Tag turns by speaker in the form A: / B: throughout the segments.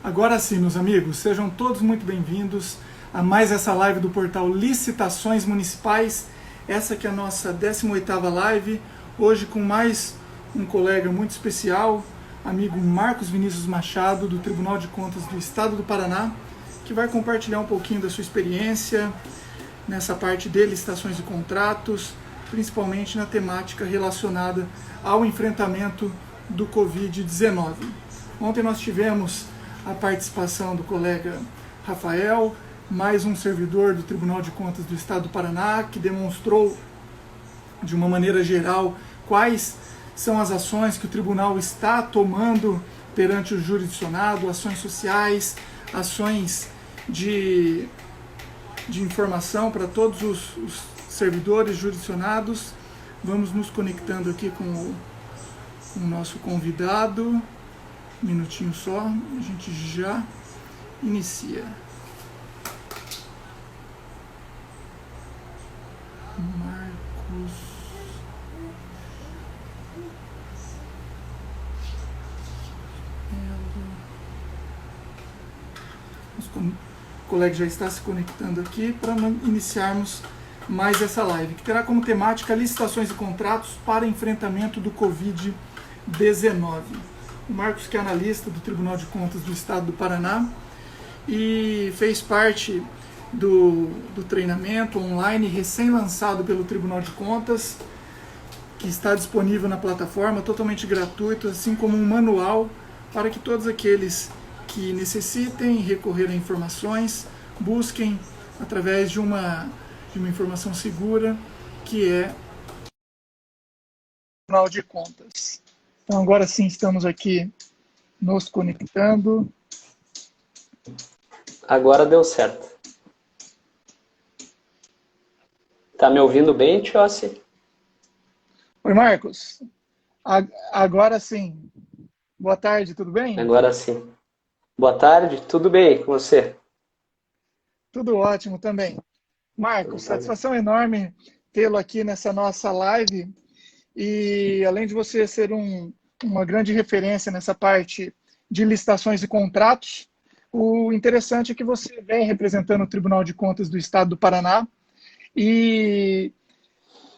A: Agora sim, meus amigos, sejam todos muito bem-vindos a mais essa live do portal Licitações Municipais. Essa que é a nossa 18ª live, hoje com mais um colega muito especial, amigo Marcos Vinícius Machado, do Tribunal de Contas do Estado do Paraná, que vai compartilhar um pouquinho da sua experiência nessa parte de licitações e contratos, principalmente na temática relacionada ao enfrentamento do Covid-19. Ontem nós tivemos a participação do colega Rafael, mais um servidor do Tribunal de Contas do Estado do Paraná, que demonstrou de uma maneira geral quais são as ações que o tribunal está tomando perante o jurisdicionado, ações sociais, ações de informação para todos os servidores jurisdicionados. Vamos nos conectando aqui com o nosso convidado. Um minutinho só, a gente já inicia. Marcos. O colega já está se conectando aqui para iniciarmos mais essa live, que terá como temática licitações e contratos para enfrentamento do Covid-19. O Marcos, que é analista do Tribunal de Contas do Estado do Paraná e fez parte do treinamento online recém-lançado pelo Tribunal de Contas, que está disponível na plataforma, totalmente gratuito, assim como um manual para que todos aqueles que necessitem recorrer a informações busquem através de uma informação segura, que é o Tribunal de Contas. Então agora sim estamos aqui nos conectando.
B: Agora deu certo. Tá me ouvindo bem, Tiossi?
A: Oi, Marcos. Agora sim. Boa tarde, tudo bem?
B: Agora sim. Boa tarde, tudo bem com você?
A: Tudo ótimo também. Marcos, satisfação enorme tê-lo aqui nessa nossa live. E além de você ser uma grande referência nessa parte de licitações e contratos, o interessante é que você vem representando o Tribunal de Contas do Estado do Paraná e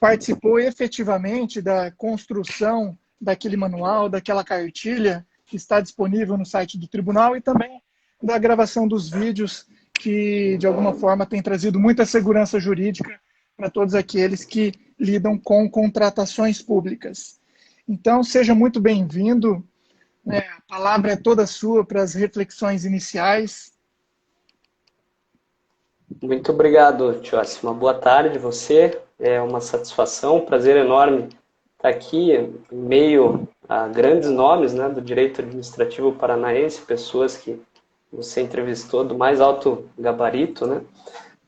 A: participou efetivamente da construção daquele manual, daquela cartilha que está disponível no site do tribunal e também da gravação dos vídeos que, de alguma forma, tem trazido muita segurança jurídica para todos aqueles que lidam com contratações públicas. Então, seja muito bem-vindo. A palavra é toda sua para as reflexões iniciais.
B: Muito obrigado, Tiossi. Uma boa tarde a você. É uma satisfação, um prazer enorme estar aqui em meio a grandes nomes, né, do direito administrativo paranaense, pessoas que você entrevistou do mais alto gabarito, né?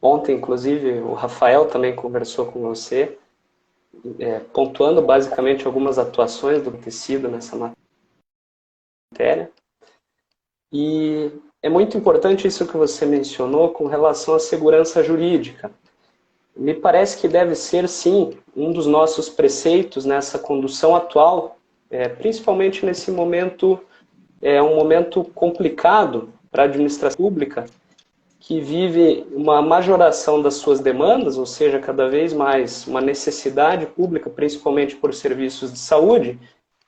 B: Ontem, inclusive, o Rafael também conversou com você, pontuando basicamente algumas atuações do tecido nessa matéria. E é muito importante isso que você mencionou com relação à segurança jurídica. Me parece que deve ser, sim, um dos nossos preceitos nessa condução atual, principalmente nesse momento, um momento complicado para a administração pública, que vive uma majoração das suas demandas, ou seja, cada vez mais uma necessidade pública, principalmente por serviços de saúde,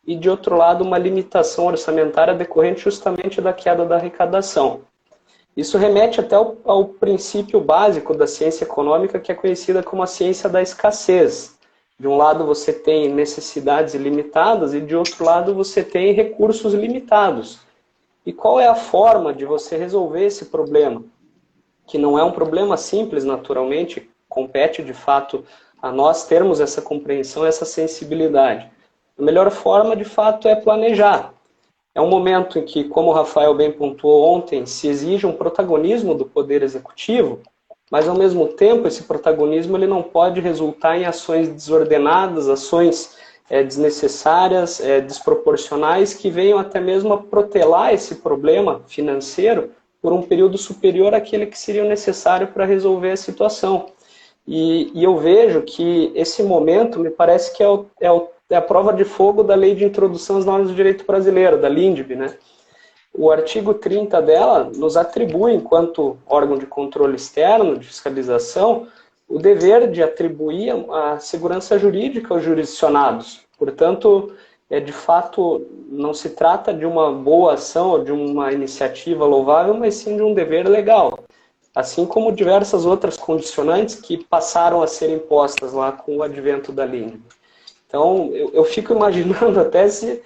B: e, de outro lado, uma limitação orçamentária decorrente justamente da queda da arrecadação. Isso remete até ao princípio básico da ciência econômica, que é conhecida como a ciência da escassez. De um lado você tem necessidades ilimitadas e de outro lado você tem recursos limitados. E qual é a forma de você resolver esse problema? Que não é um problema simples, naturalmente, compete de fato a nós termos essa compreensão, essa sensibilidade. A melhor forma, de fato, é planejar. É um momento em que, como o Rafael bem pontuou ontem, se exige um protagonismo do Poder Executivo, mas, ao mesmo tempo, esse protagonismo ele não pode resultar em ações desordenadas, ações desnecessárias, desproporcionais, que venham até mesmo a protelar esse problema financeiro por um período superior àquele que seria necessário para resolver a situação. E eu vejo que esse momento me parece que é a prova de fogo da Lei de Introdução às Normas do Direito Brasileiro, da LINDB, né? o artigo 30 dela nos atribui, enquanto órgão de controle externo, de fiscalização, o dever de atribuir a segurança jurídica aos jurisdicionados. Portanto, de fato, não se trata de uma boa ação ou de uma iniciativa louvável, mas sim de um dever legal. Assim como diversas outras condicionantes que passaram a ser impostas lá com o advento da LINDB. Então, eu fico imaginando até se,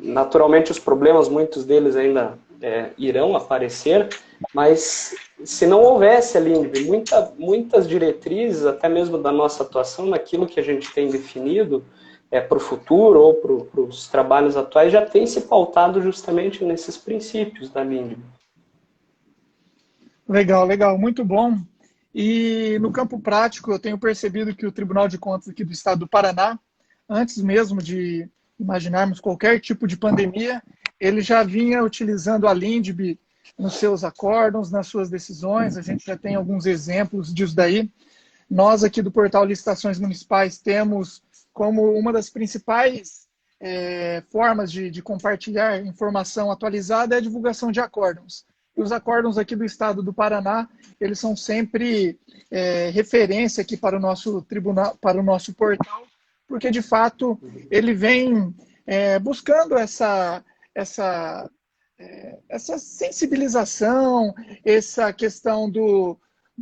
B: naturalmente, os problemas, muitos deles ainda irão aparecer, mas se não houvesse a LINDB, muitas diretrizes, até mesmo da nossa atuação, naquilo que a gente tem definido para o futuro ou para os trabalhos atuais, já tem se pautado justamente nesses princípios da LINDB.
A: Legal, legal, muito bom. E no campo prático, eu tenho percebido que o Tribunal de Contas aqui do Estado do Paraná, antes mesmo de imaginarmos qualquer tipo de pandemia, ele já vinha utilizando a LINDB nos seus acórdãos, nas suas decisões. A gente já tem alguns exemplos disso daí. Nós aqui do portal Licitações Municipais temos como uma das principais formas de compartilhar informação atualizada a divulgação de acórdãos. E os acórdãos aqui do Estado do Paraná, eles são sempre referência aqui para o nosso tribunal, para o nosso portal, porque de fato ele vem buscando essa sensibilização, essa questão do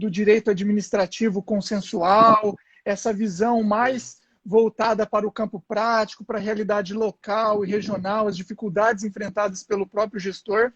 A: direito administrativo consensual, essa visão mais voltada para o campo prático, para a realidade local e regional, as dificuldades enfrentadas pelo próprio gestor.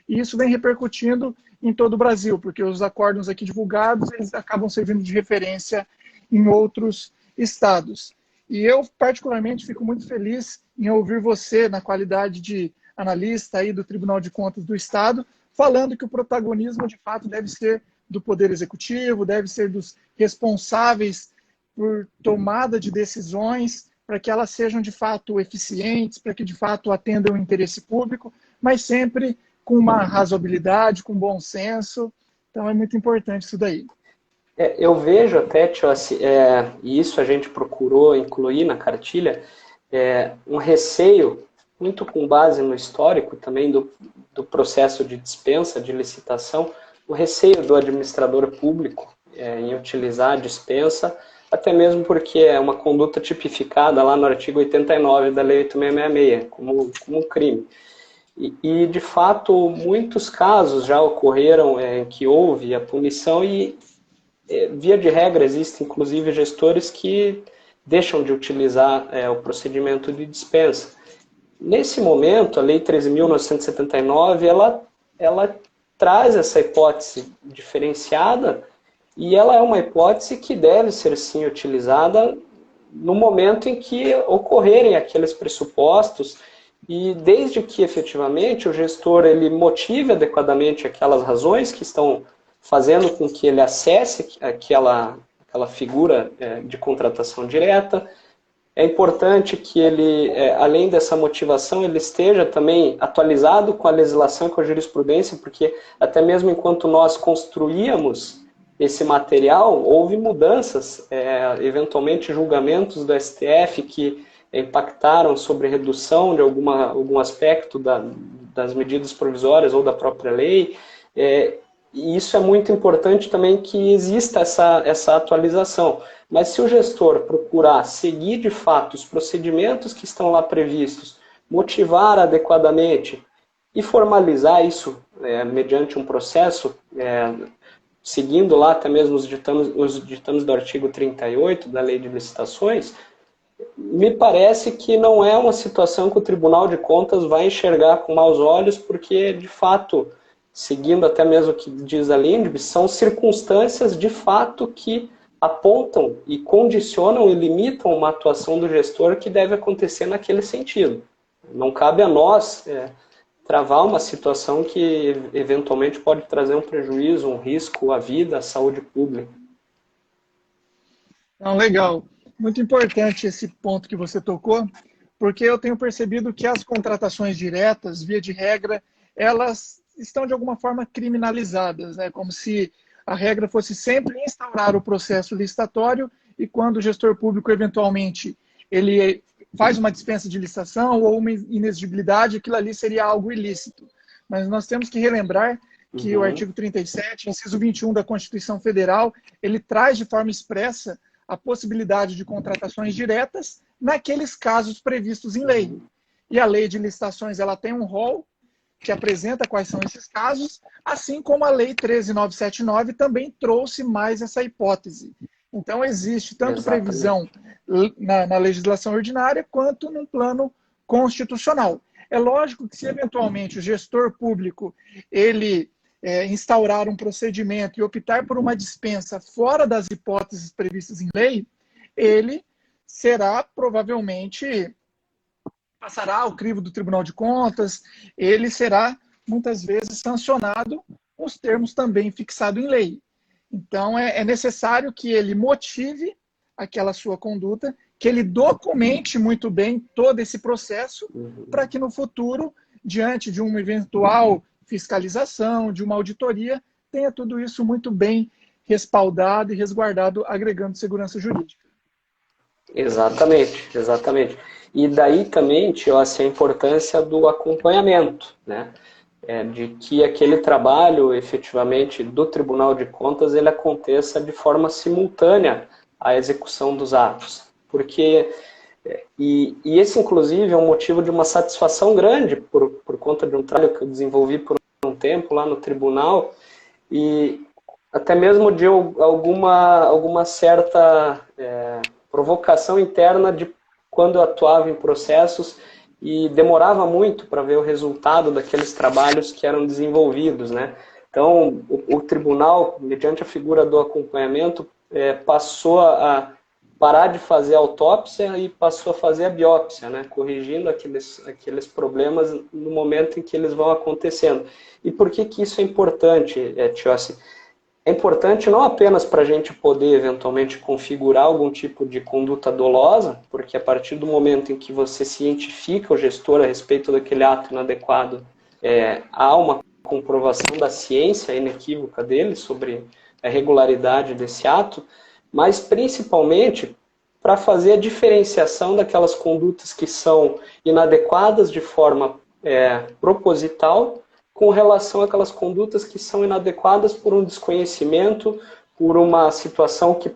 A: E isso vem repercutindo em todo o Brasil, porque os acórdãos aqui divulgados, eles acabam servindo de referência em outros estados. E eu, particularmente, fico muito feliz em ouvir você, na qualidade de analista aí do Tribunal de Contas do Estado, falando que o protagonismo, de fato, deve ser do Poder Executivo, deve ser dos responsáveis por tomada de decisões, para que elas sejam, de fato, eficientes, para que, de fato, atendam o interesse público, mas sempre com uma razoabilidade, com bom senso. Então é muito importante isso daí.
B: Eu vejo até, Tiossi, e isso a gente procurou incluir na cartilha, um receio, muito com base no histórico também do processo de dispensa, de licitação, o receio do administrador público em utilizar a dispensa, até mesmo porque é uma conduta tipificada lá no artigo 89 da Lei 8666, como um crime. E, de fato, muitos casos já ocorreram em que houve a punição e, via de regra, existem, inclusive, gestores que deixam de utilizar o procedimento de dispensa. Nesse momento, a Lei 13.979, ela traz essa hipótese diferenciada e ela é uma hipótese que deve ser, sim, utilizada no momento em que ocorrerem aqueles pressupostos. E desde que, efetivamente, o gestor ele motive adequadamente aquelas razões que estão fazendo com que ele acesse aquela figura de contratação direta, é importante que ele, além dessa motivação, ele esteja também atualizado com a legislação e com a jurisprudência, porque até mesmo enquanto nós construíamos esse material, houve mudanças, eventualmente julgamentos do STF que impactaram sobre redução de algum aspecto das medidas provisórias ou da própria lei. E isso é muito importante também que exista essa atualização. Mas se o gestor procurar seguir de fato os procedimentos que estão lá previstos, motivar adequadamente e formalizar isso mediante um processo, seguindo lá até mesmo os ditames do artigo 38 da Lei de Licitações, me parece que não é uma situação que o Tribunal de Contas vai enxergar com maus olhos, porque, de fato, seguindo até mesmo o que diz a LINDB, são circunstâncias, de fato, que apontam e condicionam e limitam uma atuação do gestor que deve acontecer naquele sentido. Não cabe a nós travar uma situação que, eventualmente, pode trazer um prejuízo, um risco à vida, à saúde pública.
A: Não, legal. Muito importante esse ponto que você tocou, porque eu tenho percebido que as contratações diretas, via de regra, elas estão de alguma forma criminalizadas, né? Como se a regra fosse sempre instaurar o processo licitatório e quando o gestor público, eventualmente, ele faz uma dispensa de licitação ou uma inexigibilidade, aquilo ali seria algo ilícito. Mas nós temos que relembrar que o artigo 37, inciso 21 da Constituição Federal, ele traz de forma expressa a possibilidade de contratações diretas naqueles casos previstos em lei. E a lei de licitações ela tem um rol que apresenta quais são esses casos, assim como a lei 13.979 também trouxe mais essa hipótese. Então, existe tanto previsão na legislação ordinária quanto no plano constitucional. É lógico que se eventualmente o gestor público ele instaurar um procedimento e optar por uma dispensa fora das hipóteses previstas em lei, ele será provavelmente, passará ao crivo do Tribunal de Contas, ele será muitas vezes sancionado com os termos também fixados em lei. Então, é necessário que ele motive aquela sua conduta, que ele documente muito bem todo esse processo, para que no futuro, diante de uma eventual fiscalização, de uma auditoria, tenha tudo isso muito bem respaldado e resguardado, agregando segurança jurídica.
B: Exatamente, exatamente. E daí também, Tiossi, a importância do acompanhamento, né? De que aquele trabalho, efetivamente, do Tribunal de Contas, ele aconteça de forma simultânea à execução dos atos. Porque, e esse, inclusive, é um motivo de uma satisfação grande por conta de um trabalho que eu desenvolvi por um tempo lá no tribunal, e até mesmo de alguma certa provocação interna de quando eu atuava em processos e demorava muito para ver o resultado daqueles trabalhos que eram desenvolvidos, né? Então, o tribunal, mediante a figura do acompanhamento, passou a parar de fazer a autópsia e passou a fazer a biópsia, né? Corrigindo aqueles problemas no momento em que eles vão acontecendo. E por que isso é importante, Tiossi? É importante não apenas para a gente poder, eventualmente, configurar algum tipo de conduta dolosa, porque a partir do momento em que você cientifica o gestor a respeito daquele ato inadequado, há uma comprovação da ciência inequívoca dele sobre a regularidade desse ato, mas principalmente para fazer a diferenciação daquelas condutas que são inadequadas de forma proposital, com relação àquelas condutas que são inadequadas por um desconhecimento, por uma situação que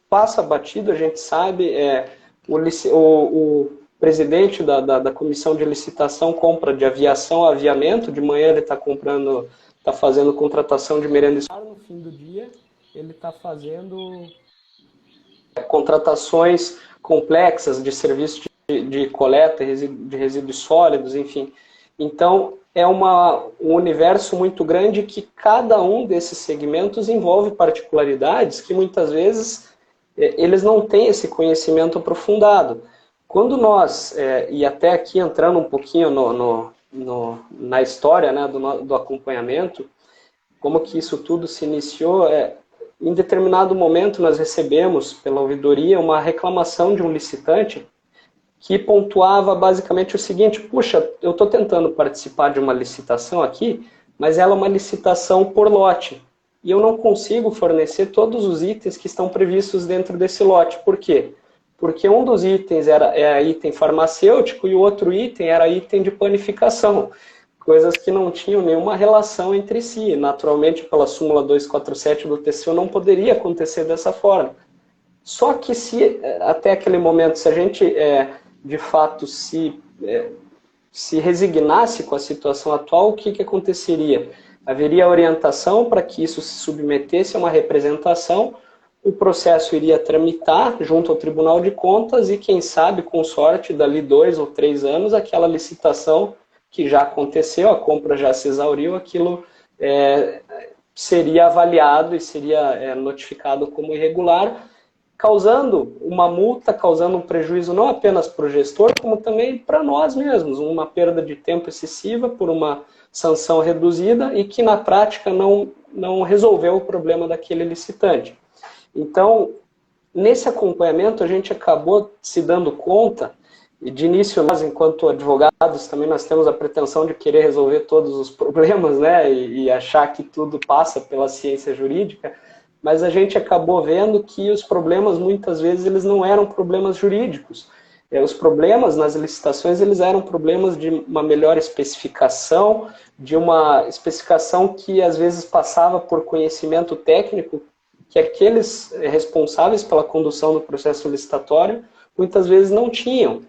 B: passa batido, a gente sabe, o presidente da comissão de licitação compra de aviação a aviamento, de manhã ele está fazendo contratação de merenda escolar, no fim do dia ele está fazendo contratações complexas de serviços de coleta de resíduos sólidos, enfim. Então, é um universo muito grande que cada um desses segmentos envolve particularidades que muitas vezes eles não têm esse conhecimento aprofundado. Quando nós, e até aqui entrando um pouquinho na história, né, do acompanhamento, como que isso tudo se iniciou, em determinado momento nós recebemos pela ouvidoria uma reclamação de um licitante que pontuava basicamente o seguinte: puxa, eu estou tentando participar de uma licitação aqui, mas ela é uma licitação por lote, e eu não consigo fornecer todos os itens que estão previstos dentro desse lote. Por quê? Porque um dos itens era item farmacêutico e o outro item era item de panificação, coisas que não tinham nenhuma relação entre si. Naturalmente, pela súmula 247 do TCU, não poderia acontecer dessa forma. Só que se até aquele momento, se a gente de fato se resignasse com a situação atual, o que aconteceria? Haveria orientação para que isso se submetesse a uma representação, o processo iria tramitar junto ao Tribunal de Contas e, quem sabe, com sorte, dali 2 ou 3 anos, aquela licitação que já aconteceu, a compra já se exauriu, aquilo seria avaliado e seria notificado como irregular, causando uma multa, causando um prejuízo não apenas para o gestor, como também para nós mesmos, uma perda de tempo excessiva por uma sanção reduzida e que na prática não resolveu o problema daquele licitante. Então, nesse acompanhamento a gente acabou se dando conta, e de início nós, enquanto advogados, também nós temos a pretensão de querer resolver todos os problemas, né, e achar que tudo passa pela ciência jurídica, mas a gente acabou vendo que os problemas, muitas vezes, eles não eram problemas jurídicos. os problemas nas licitações, eles eram problemas de uma melhor especificação, de uma especificação que às vezes passava por conhecimento técnico que aqueles responsáveis pela condução do processo licitatório muitas vezes não tinham.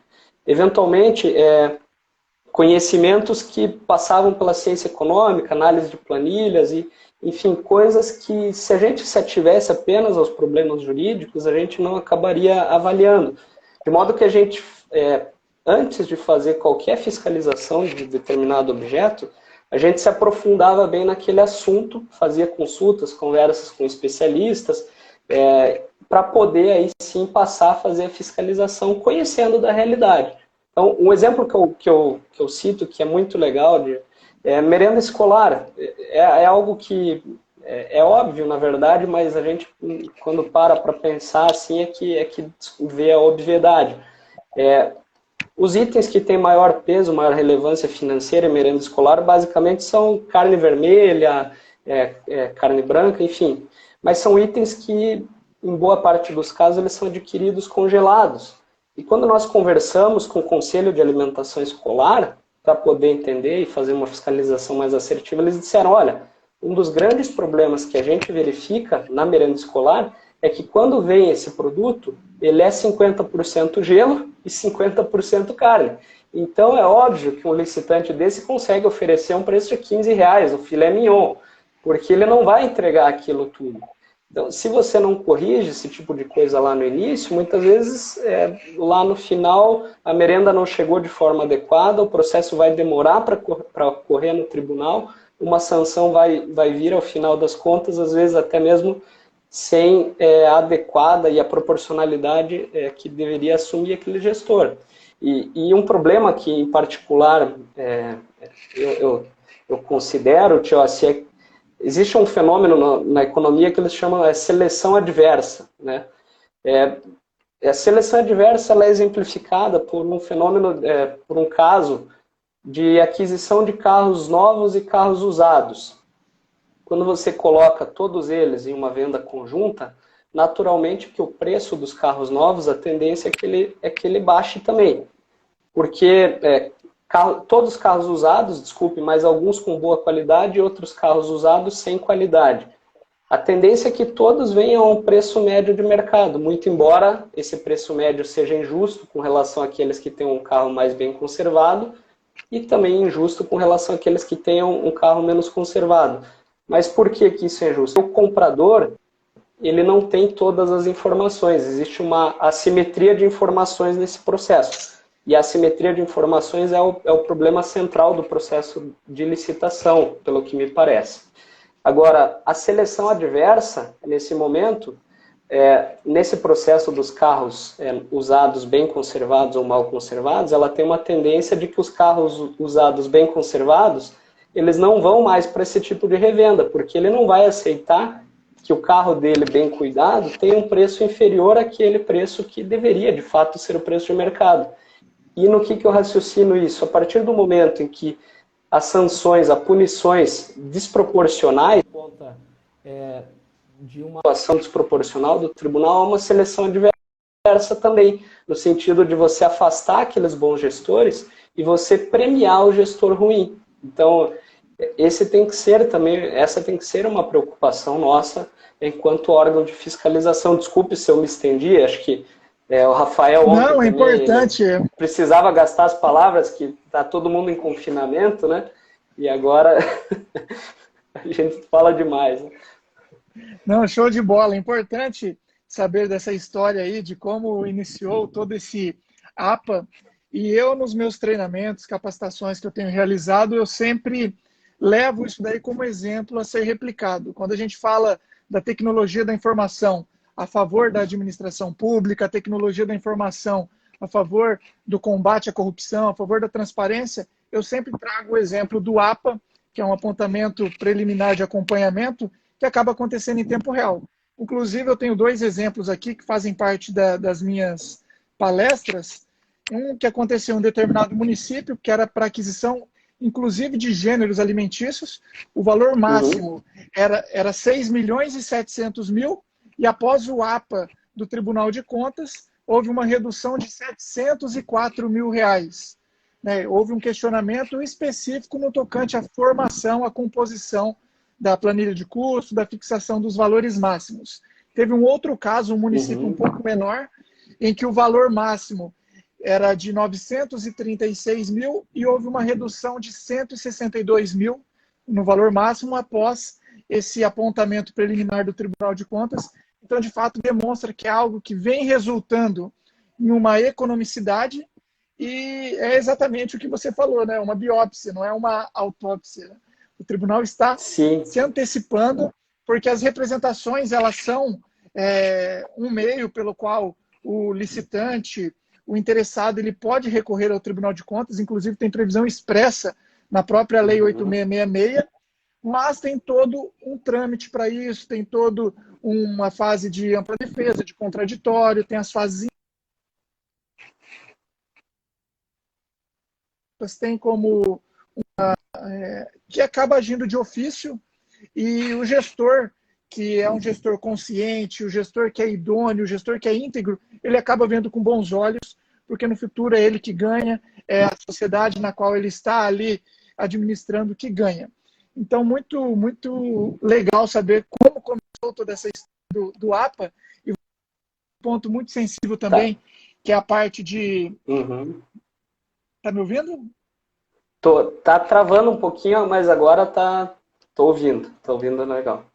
B: Eventualmente, conhecimentos que passavam pela ciência econômica, análise de planilhas, e, enfim, coisas que, se a gente se ativesse apenas aos problemas jurídicos, a gente não acabaria avaliando. De modo que a gente, antes de fazer qualquer fiscalização de determinado objeto, a gente se aprofundava bem naquele assunto, fazia consultas, conversas com especialistas, para poder aí sim passar a fazer a fiscalização conhecendo da realidade. Então, um exemplo que eu cito, que é muito legal, é merenda escolar. É algo que é óbvio, na verdade, mas a gente, quando para pensar assim, é que vê a obviedade. Os itens que têm maior peso, maior relevância financeira em merenda escolar, basicamente são carne vermelha, carne branca, enfim. Mas são itens que, em boa parte dos casos, eles são adquiridos congelados. E quando nós conversamos com o Conselho de Alimentação Escolar, para poder entender e fazer uma fiscalização mais assertiva, eles disseram, olha, um dos grandes problemas que a gente verifica na merenda escolar é que quando vem esse produto, ele é 50% gelo e 50% carne. Então é óbvio que um licitante desse consegue oferecer um preço de R$15, o filé mignon, porque ele não vai entregar aquilo tudo. Então, se você não corrige esse tipo de coisa lá no início, muitas vezes, lá no final, a merenda não chegou de forma adequada, o processo vai demorar para ocorrer no tribunal, uma sanção vai vir ao final das contas, às vezes até mesmo sem a adequada e a proporcionalidade que deveria assumir aquele gestor. E um problema que, em particular, eu considero, Tiossi, existe um fenômeno na economia que eles chamam de seleção adversa, né? A seleção adversa ela é exemplificada por um fenômeno, por um caso de aquisição de carros novos e carros usados. Quando você coloca todos eles em uma venda conjunta, naturalmente que o preço dos carros novos, a tendência é que ele baixe também. Porque todos os carros usados, desculpe, mas alguns com boa qualidade e outros carros usados sem qualidade. A tendência é que todos venham a um preço médio de mercado, muito embora esse preço médio seja injusto com relação àqueles que têm um carro mais bem conservado e também injusto com relação àqueles que tenham um carro menos conservado. Mas por que isso é injusto? O comprador, ele não tem todas as informações, existe uma assimetria de informações nesse processo. E a assimetria de informações é o problema central do processo de licitação, pelo que me parece. Agora, a seleção adversa, nesse momento, nesse processo dos carros usados bem conservados ou mal conservados, ela tem uma tendência de que os carros usados bem conservados, eles não vão mais para esse tipo de revenda, porque ele não vai aceitar que o carro dele bem cuidado tenha um preço inferior àquele preço que deveria, de fato, ser o preço de mercado. E no que eu raciocino isso? A partir do momento em que as sanções, as punições desproporcionais, por conta de uma ação desproporcional do tribunal, há uma seleção adversa também, no sentido de você afastar aqueles bons gestores e você premiar o gestor ruim. Então, essa tem que ser uma preocupação nossa enquanto órgão de fiscalização. Desculpe se eu me estendi, acho que o Rafael ontem
A: não, é importante.
B: Precisava gastar as palavras, que está todo mundo em confinamento, né? E agora a gente fala demais. Né?
A: Não, show de bola. É importante saber dessa história aí, de como iniciou todo esse APA. E eu, nos meus treinamentos, capacitações que eu tenho realizado, eu sempre levo isso daí como exemplo a ser replicado. Quando a gente fala da tecnologia da informação a favor da administração pública, a tecnologia da informação a favor do combate à corrupção, a favor da transparência, eu sempre trago o exemplo do APA, que é um apontamento preliminar de acompanhamento, que acaba acontecendo em tempo real. Inclusive, eu tenho 2 exemplos aqui que fazem parte das minhas palestras. Um que aconteceu em um determinado município, que era para aquisição, inclusive, de gêneros alimentícios. O valor máximo era 6 milhões e 700 mil, e após o APA do Tribunal de Contas, houve uma redução de R$ 704 mil. Né? Houve um questionamento específico no tocante à formação, à composição da planilha de custo, da fixação dos valores máximos. Teve um outro caso, um município um pouco menor, em que o valor máximo era de 936 mil e houve uma redução de 162 mil no valor máximo após esse apontamento preliminar do Tribunal de Contas. Então, de fato, demonstra que é algo que vem resultando em uma economicidade e é exatamente o que você falou, né? Uma biópsia, não é uma autópsia. O tribunal está se antecipando porque as representações elas são um meio pelo qual o licitante, o interessado, ele pode recorrer ao Tribunal de Contas, inclusive tem previsão expressa na própria Lei 8666, mas tem todo um trâmite para isso, tem toda uma fase de ampla defesa, de contraditório, tem as fases tem como que acaba agindo de ofício e o gestor, que é um gestor consciente, o gestor que é idôneo, o gestor que é íntegro, ele acaba vendo com bons olhos, porque no futuro é ele que ganha, é a sociedade na qual ele está ali administrando que ganha. Então, muito, muito legal saber como começou toda essa história do APA, e um ponto muito sensível também, que é a parte de... Tá me ouvindo?
B: Tá travando um pouquinho, mas agora tô ouvindo legal.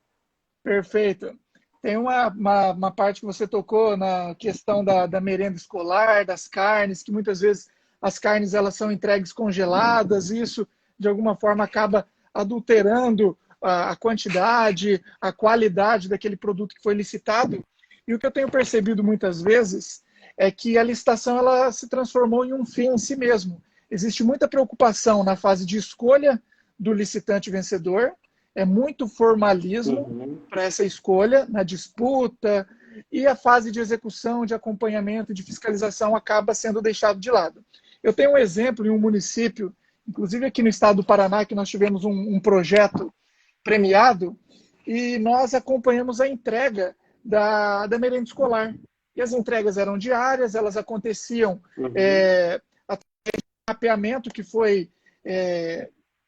A: Perfeito. Tem uma parte que você tocou na questão da merenda escolar, das carnes, que muitas vezes as carnes elas são entregues congeladas, e isso de alguma forma acaba adulterando a quantidade, a qualidade daquele produto que foi licitado. E o que eu tenho percebido muitas vezes é que a licitação ela se transformou em um fim em si mesmo. Existe muita preocupação na fase de escolha do licitante vencedor, é muito formalismo para essa escolha, na disputa, e a fase de execução, de acompanhamento, de fiscalização acaba sendo deixado de lado. Eu tenho um exemplo em um município, inclusive aqui no estado do Paraná, que nós tivemos um projeto premiado, e nós acompanhamos a entrega da merenda escolar. E as entregas eram diárias, elas aconteciam através de um mapeamento que foi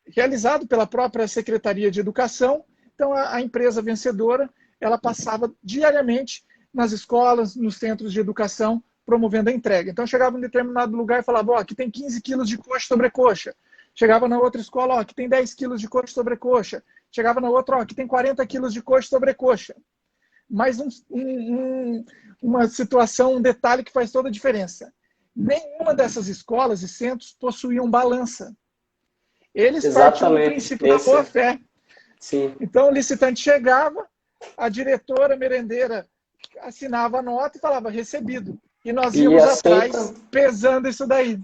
A: realizado pela própria Secretaria de Educação. Então, a empresa vencedora, ela passava diariamente nas escolas, nos centros de educação, promovendo a entrega. Então, chegava em um determinado lugar e falava, aqui tem 15 quilos de coxa sobre coxa. Chegava na outra escola, aqui tem 10 quilos de coxa sobre coxa. Chegava na outra, aqui tem 40 quilos de coxa sobre coxa. Mas uma situação, um detalhe que faz toda a diferença. Nenhuma dessas escolas e centros possuíam balança. Eles partiam do princípio da boa-fé. Então, o licitante chegava, a diretora merendeira assinava a nota e falava recebido. E nós íamos atrás pesando isso daí.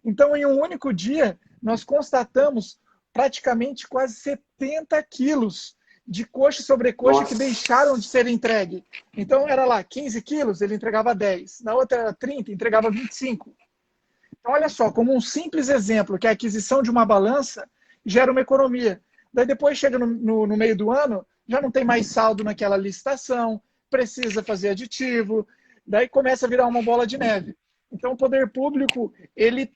A: Então, em um único dia, nós constatamos praticamente quase 70 quilos de coxa e sobrecoxa que deixaram de ser entregue. Então, era lá 15 quilos, ele entregava 10. Na outra era 30, entregava 25. Então, olha só, como um simples exemplo, que a aquisição de uma balança gera uma economia. Daí depois chega no meio do ano, já não tem mais saldo naquela licitação, precisa fazer aditivo, daí começa a virar uma bola de neve. Então, o poder público, ele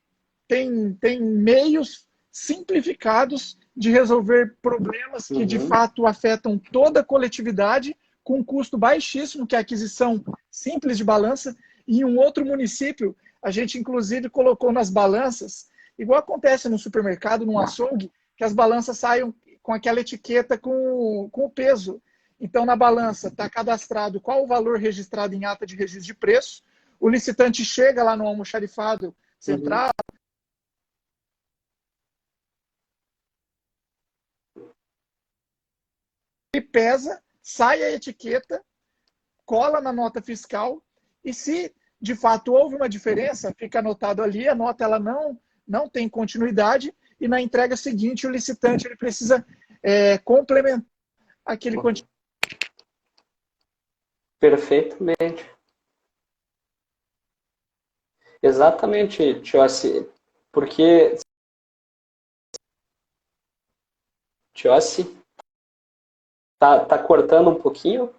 A: tem meios simplificados de resolver problemas que, de fato, afetam toda a coletividade com um custo baixíssimo, que é a aquisição simples de balança. E em um outro município, a gente, inclusive, colocou nas balanças, igual acontece no supermercado, num açougue, que as balanças saiam com aquela etiqueta com o peso. Então, na balança está cadastrado qual o valor registrado em ata de registro de preço, o licitante chega lá no almoxarifado central, e pesa, sai a etiqueta, cola na nota fiscal, e se de fato houve uma diferença, fica anotado ali, a nota ela não tem continuidade, e na entrega seguinte o licitante ele precisa complementar aquele quantidade.
B: Perfeitamente. Exatamente, Tiossi, porque Tiossi tá cortando um pouquinho.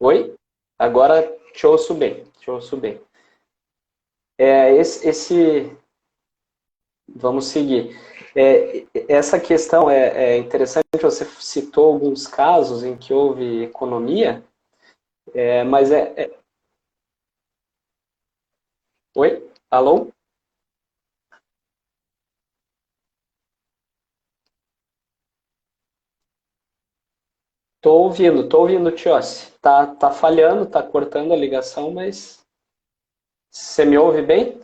B: Oi? Agora te ouço bem, te ouço bem. Vamos seguir. Essa questão é interessante, você citou alguns casos em que houve economia, mas Oi? Alô? Tô ouvindo, Tiossi. Tá falhando, tá cortando a ligação, mas você me ouve bem?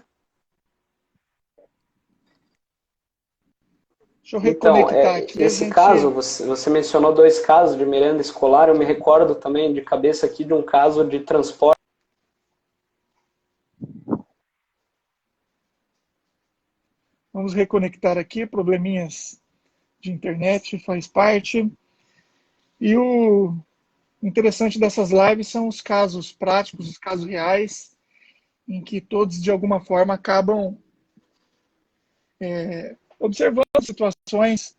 A: Deixa eu
B: Então,
A: reconectar aqui, a
B: esse caso,
A: gente...
B: você mencionou dois casos de merenda escolar, eu me recordo também de cabeça aqui de um caso de transporte.
A: Vamos reconectar aqui, probleminhas de internet, faz parte. E o interessante dessas lives são os casos práticos, os casos reais, em que todos, de alguma forma, acabam observando situações.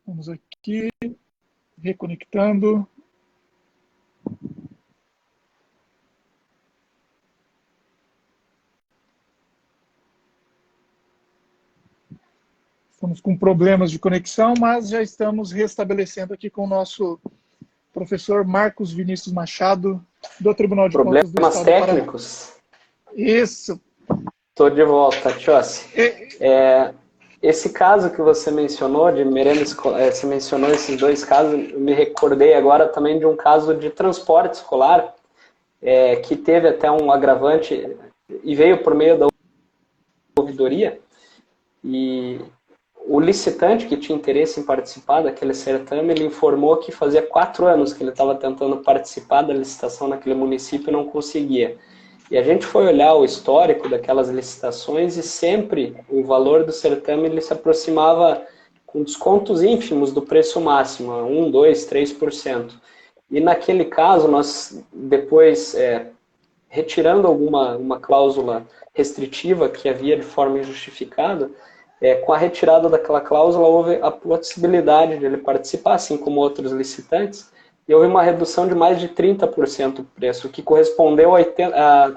A: Vamos aqui, reconectando. Estamos com problemas de conexão, mas já estamos restabelecendo aqui com o nosso professor Marcos Vinícius Machado, do Tribunal de Contas do
B: Problemas
A: Estado do Paraná.
B: técnicos?
A: Isso.
B: Estou de volta, Tiossi. Esse caso que você mencionou de merenda escolar, você mencionou esses dois casos, eu me recordei agora também de um caso de transporte escolar, que teve até um agravante e veio por meio da ouvidoria, e o licitante que tinha interesse em participar daquele certame, ele informou que fazia 4 anos que ele estava tentando participar da licitação naquele município e não conseguia. E a gente foi olhar o histórico daquelas licitações e sempre o valor do certame ele se aproximava com descontos ínfimos do preço máximo, 1, 2, 3%. E naquele caso, nós depois, retirando uma cláusula restritiva que havia de forma injustificada, com a retirada daquela cláusula houve a possibilidade de ele participar, assim como outros licitantes, e houve uma redução de mais de 30% do preço, o que correspondeu,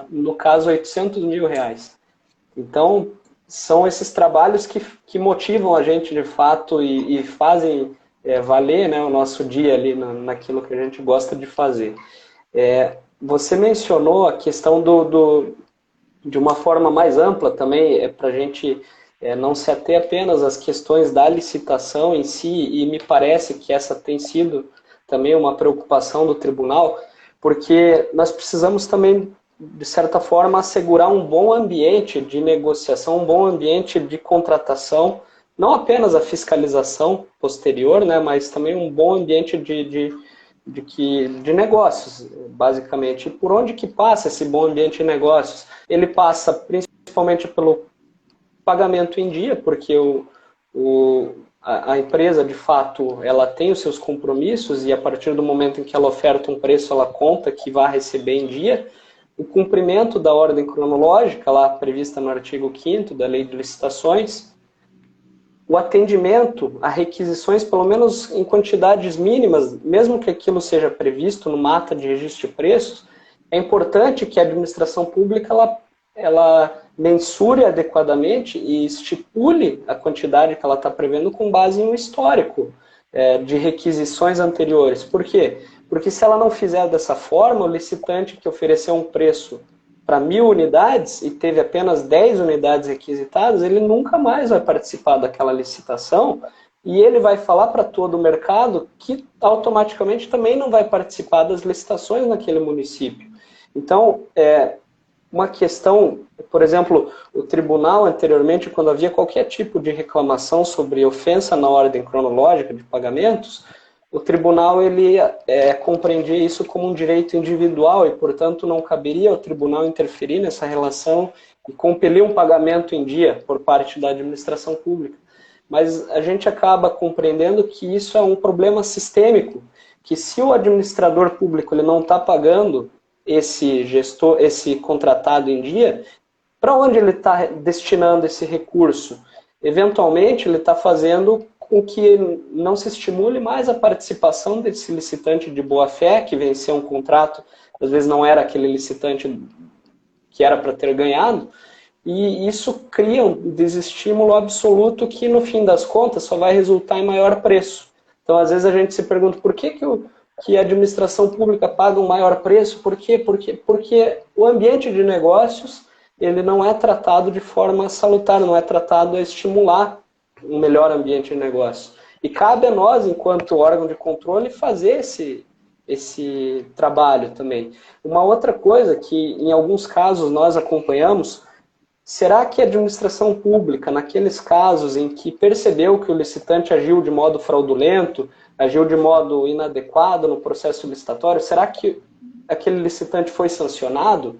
B: no caso, a R$ 800 mil. Então, são esses trabalhos que motivam a gente de fato e fazem valer, né, o nosso dia ali naquilo que a gente gosta de fazer. Você mencionou a questão de uma forma mais ampla também, para a gente não se ater apenas às questões da licitação em si, e me parece que essa tem sido também uma preocupação do tribunal, porque nós precisamos também, de certa forma, assegurar um bom ambiente de negociação, um bom ambiente de contratação, não apenas a fiscalização posterior, né, mas também um bom ambiente de negócios, basicamente. E por onde que passa esse bom ambiente de negócios? Ele passa principalmente pelo pagamento em dia, porque a empresa, de fato, ela tem os seus compromissos e a partir do momento em que ela oferta um preço, ela conta que vai receber em dia. O cumprimento da ordem cronológica, lá prevista no artigo 5º da Lei de Licitações, o atendimento a requisições, pelo menos em quantidades mínimas, mesmo que aquilo seja previsto numa ata de registro de preços, é importante que a administração pública ela mensure adequadamente e estipule a quantidade que ela está prevendo com base em um histórico de requisições anteriores. Por quê? Porque se ela não fizer dessa forma, o licitante que ofereceu um preço para 1.000 unidades e teve apenas 10 unidades requisitadas, ele nunca mais vai participar daquela licitação e ele vai falar para todo o mercado que automaticamente também não vai participar das licitações naquele município. Então, uma questão, por exemplo, o tribunal anteriormente, quando havia qualquer tipo de reclamação sobre ofensa na ordem cronológica de pagamentos, o tribunal ele compreendia isso como um direito individual e, portanto, não caberia ao tribunal interferir nessa relação e compelir um pagamento em dia por parte da administração pública. Mas a gente acaba compreendendo que isso é um problema sistêmico, que se o administrador público ele não está pagando esse contratado em dia, para onde ele está destinando esse recurso? Eventualmente, ele está fazendo com que não se estimule mais a participação desse licitante de boa-fé, que venceu um contrato, às vezes não era aquele licitante que era para ter ganhado, e isso cria um desestímulo absoluto que, no fim das contas, só vai resultar em maior preço. Então, às vezes a gente se pergunta por que a administração pública paga um maior preço? Por quê? Porque o ambiente de negócios ele não é tratado de forma salutar, não é tratado a estimular um melhor ambiente de negócio. E cabe a nós, enquanto órgão de controle, fazer esse trabalho também. Uma outra coisa que, em alguns casos, nós acompanhamos, será que a administração pública, naqueles casos em que percebeu que o licitante agiu de modo fraudulento, agiu de modo inadequado no processo licitatório, será que aquele licitante foi sancionado?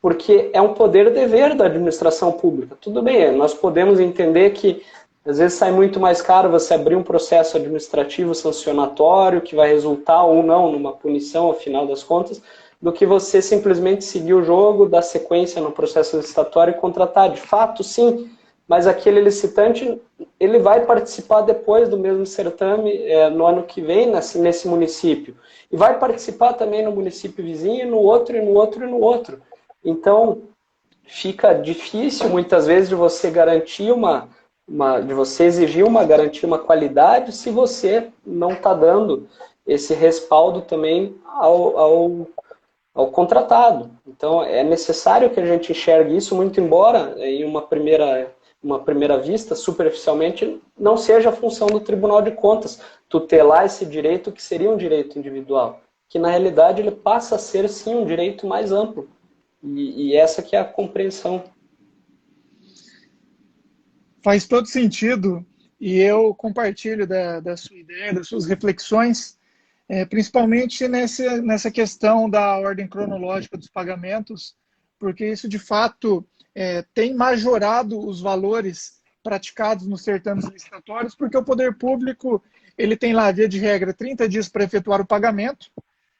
B: Porque é um poder-dever da administração pública. Tudo bem, nós podemos entender que às vezes sai muito mais caro você abrir um processo administrativo sancionatório, que vai resultar ou não numa punição, ao final das contas, do que você simplesmente seguir o jogo, dar sequência no processo licitatório e contratar. De fato, sim, mas aquele licitante ele vai participar depois do mesmo certame no ano que vem nesse município. E vai participar também no município vizinho, no outro, e no outro, e no outro. Então, fica difícil muitas vezes de você garantir de você exigir uma garantia, uma qualidade, se você não está dando esse respaldo também ao contratado. Então, é necessário que a gente enxergue isso, muito embora, em uma primeira vista, superficialmente, não seja a função do Tribunal de Contas tutelar esse direito que seria um direito individual, que na realidade ele passa a ser, sim, um direito mais amplo. E essa que é a compreensão.
A: Faz todo sentido, e eu compartilho da sua ideia, das suas reflexões, principalmente nessa questão da ordem cronológica dos pagamentos, porque isso, de fato, tem majorado os valores praticados nos certames licitatórios, porque o poder público ele tem lá, via de regra, 30 dias para efetuar o pagamento,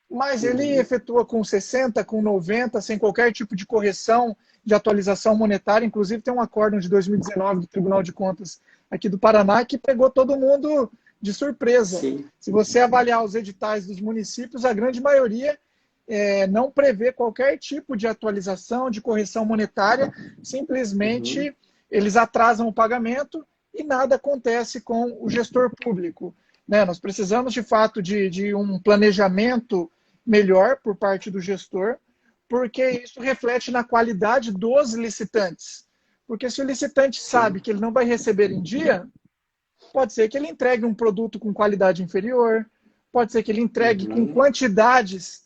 A: mas ele efetua com 60, com 90, sem qualquer tipo de correção, de atualização monetária. Inclusive tem um acórdão de 2019 do Tribunal de Contas aqui do Paraná que pegou todo mundo de surpresa. Sim. Se você avaliar os editais dos municípios, a grande maioria não prevê qualquer tipo de atualização, de correção monetária, simplesmente eles atrasam o pagamento e nada acontece com o gestor público. Nós precisamos, de fato, de um planejamento melhor por parte do gestor, porque isso reflete na qualidade dos licitantes. Porque se o licitante sabe que ele não vai receber em dia, pode ser que ele entregue um produto com qualidade inferior, pode ser que ele entregue com quantidades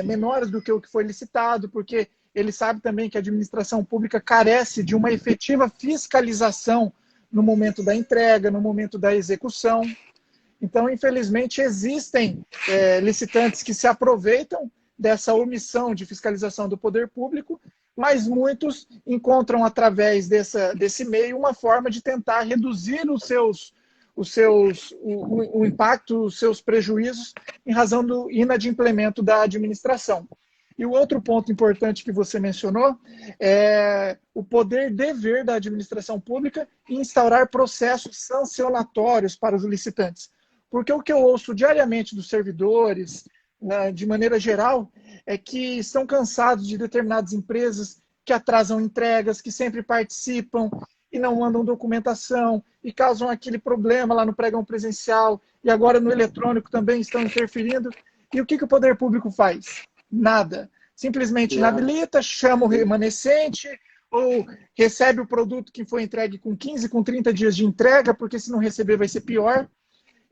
A: menores do que o que foi licitado, porque ele sabe também que a administração pública carece de uma efetiva fiscalização no momento da entrega, no momento da execução. Então, infelizmente, existem licitantes que se aproveitam dessa omissão de fiscalização do poder público, mas muitos encontram, através desse meio, uma forma de tentar reduzir o impacto, os seus prejuízos, em razão do inadimplemento da administração. E o outro ponto importante que você mencionou é o poder-dever da administração pública em instaurar processos sancionatórios para os licitantes. Porque o que eu ouço diariamente dos servidores, de maneira geral, é que estão cansados de determinadas empresas que atrasam entregas, que sempre participam e não mandam documentação e causam aquele problema lá no pregão presencial e agora no eletrônico também estão interferindo. E o que o poder público faz? Nada. Simplesmente inabilita, chama o remanescente ou recebe o produto que foi entregue com 15, com 30 dias de entrega, porque se não receber vai ser pior.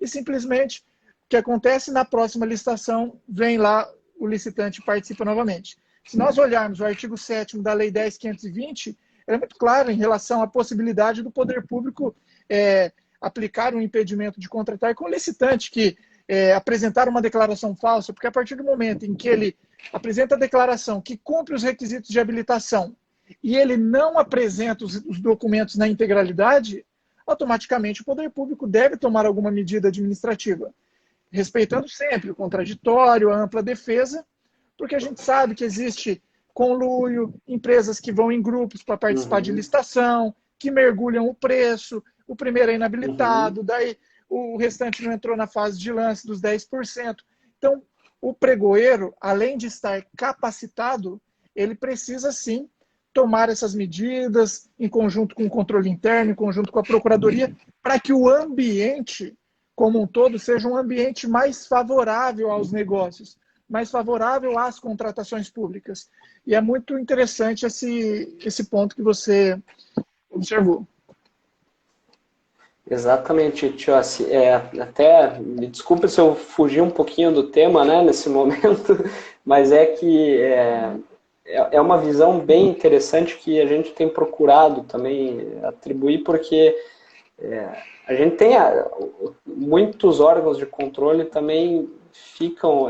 A: E simplesmente o que acontece na próxima licitação, vem lá o licitante e participa novamente. Se nós olharmos o artigo 7º da Lei 10.520, é muito claro em relação à possibilidade do poder público aplicar um impedimento de contratar com o licitante que apresentar uma declaração falsa, porque a partir do momento em que ele apresenta a declaração que cumpre os requisitos de habilitação e ele não apresenta os documentos na integralidade, automaticamente o poder público deve tomar alguma medida administrativa, respeitando sempre o contraditório, a ampla defesa, porque a gente sabe que existe conluio, empresas que vão em grupos para participar de licitação, que mergulham o preço, o primeiro é inabilitado, daí o restante não entrou na fase de lance dos 10%. Então, o pregoeiro, além de estar capacitado, ele precisa sim tomar essas medidas em conjunto com o controle interno, em conjunto com a procuradoria, para que o ambiente como um todo seja um ambiente mais favorável aos negócios, mais favorável às contratações públicas. E é muito interessante esse ponto que você observou.
B: Exatamente, Tiossi. Até me desculpe se eu fugi um pouquinho do tema, né, nesse momento, mas é que é uma visão bem interessante que a gente tem procurado também atribuir, porque a gente tem muitos órgãos de controle também ficam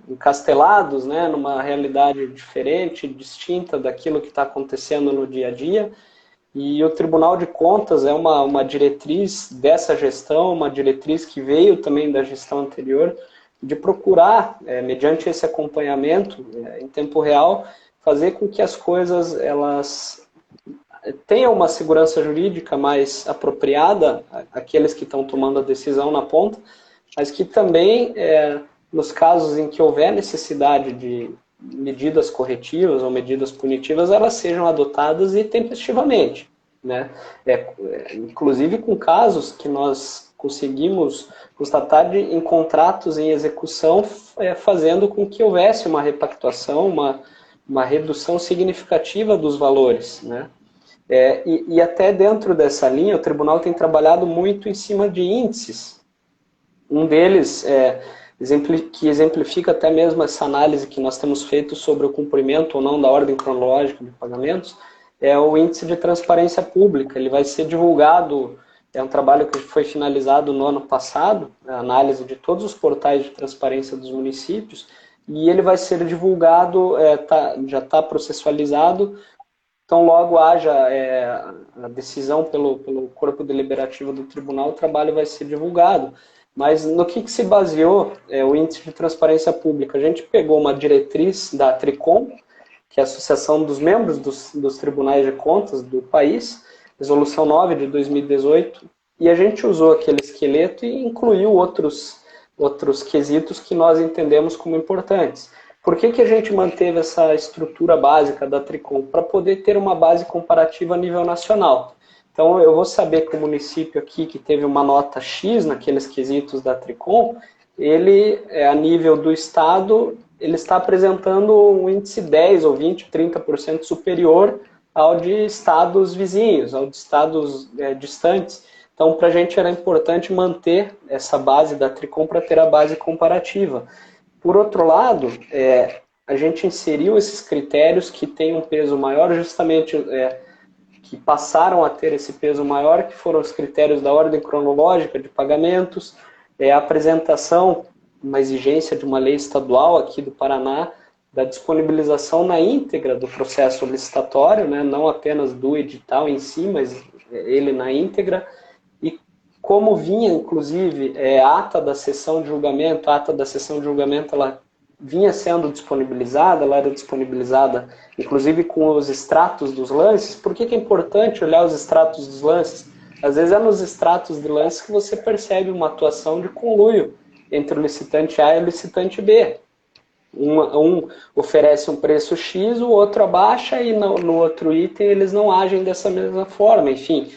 B: encastelados, né, numa realidade diferente, distinta daquilo que está acontecendo no dia a dia. E o Tribunal de Contas é uma diretriz dessa gestão, uma diretriz que veio também da gestão anterior, de procurar, mediante esse acompanhamento em tempo real, fazer com que as coisas elas tenham uma segurança jurídica mais apropriada àqueles que estão tomando a decisão na ponta, mas que também, nos casos em que houver necessidade de medidas corretivas ou medidas punitivas, elas sejam adotadas e tempestivamente, né? Inclusive com casos que nós conseguimos constatar em contratos em execução, fazendo com que houvesse uma repactuação, uma redução significativa dos valores, né? E até dentro dessa linha, o tribunal tem trabalhado muito em cima de índices. Um deles que exemplifica até mesmo essa análise que nós temos feito sobre o cumprimento ou não da ordem cronológica de pagamentos, é o índice de transparência pública. Ele vai ser divulgado, é um trabalho que foi finalizado no ano passado, a análise de todos os portais de transparência dos municípios, e ele vai ser divulgado, já está processualizado, então logo haja a decisão pelo corpo deliberativo do tribunal, o trabalho vai ser divulgado. Mas no que se baseou o índice de transparência pública? A gente pegou uma diretriz da Tricom, que é a Associação dos Membros dos Tribunais de Contas do país, Resolução 9 de 2018, e a gente usou aquele esqueleto e incluiu outros quesitos que nós entendemos como importantes. Por que a gente manteve essa estrutura básica da Tricom? Para poder ter uma base comparativa a nível nacional. Então, eu vou saber que o município aqui, que teve uma nota X naqueles quesitos da Tricom, ele, a nível do estado, ele está apresentando um índice 10 ou 20, 30% superior ao de estados vizinhos, ao de estados distantes. Então, para a gente era importante manter essa base da Tricom para ter a base comparativa. Por outro lado, a gente inseriu esses critérios que têm um peso maior, justamente que passaram a ter esse peso maior, que foram os critérios da ordem cronológica de pagamentos, a apresentação, uma exigência de uma lei estadual aqui do Paraná, da disponibilização na íntegra do processo licitatório, né, não apenas do edital em si, mas ele na íntegra, e como vinha, inclusive, a ata da sessão de julgamento, ela vinha sendo disponibilizada, ela era disponibilizada inclusive com os extratos dos lances. Por que é importante olhar os extratos dos lances? Às vezes é nos extratos de lances que você percebe uma atuação de conluio entre o licitante A e o licitante B. Um oferece um preço X, o outro abaixa, e no outro item eles não agem dessa mesma forma. Enfim,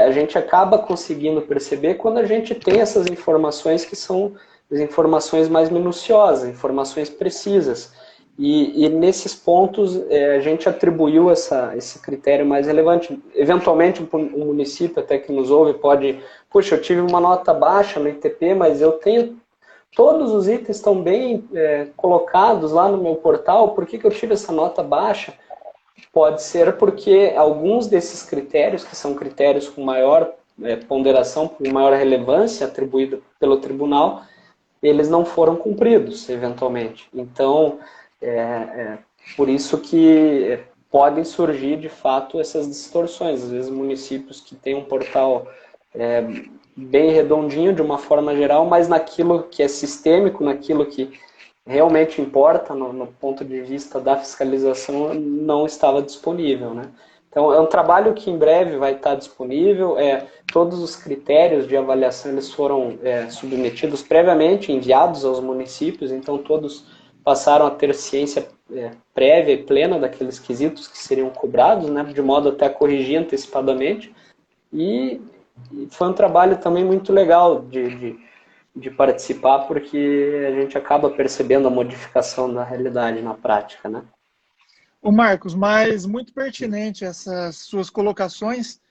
B: a gente acaba conseguindo perceber quando a gente tem essas informações que são as informações mais minuciosas, informações precisas. E nesses pontos a gente atribuiu esse critério mais relevante. Eventualmente um município até que nos ouve pode, puxa, eu tive uma nota baixa no ITP, mas eu tenho, todos os itens estão bem colocados lá no meu portal, por que eu tive essa nota baixa? Pode ser porque alguns desses critérios, que são critérios com maior ponderação, com maior relevância atribuída pelo tribunal, eles não foram cumpridos, eventualmente. Então, por isso que podem surgir, de fato, essas distorções. Às vezes, municípios que têm um portal bem redondinho, de uma forma geral, mas naquilo que é sistêmico, naquilo que realmente importa, no ponto de vista da fiscalização, não estava disponível, né? Então, é um trabalho que em breve vai estar disponível. Todos os critérios de avaliação eles foram submetidos previamente, enviados aos municípios, então todos passaram a ter ciência prévia e plena daqueles quesitos que seriam cobrados, né, de modo até a corrigir antecipadamente. E foi um trabalho também muito legal de participar, porque a gente acaba percebendo a modificação da realidade na prática, né?
A: O Marcos, mas muito pertinente essas suas colocações,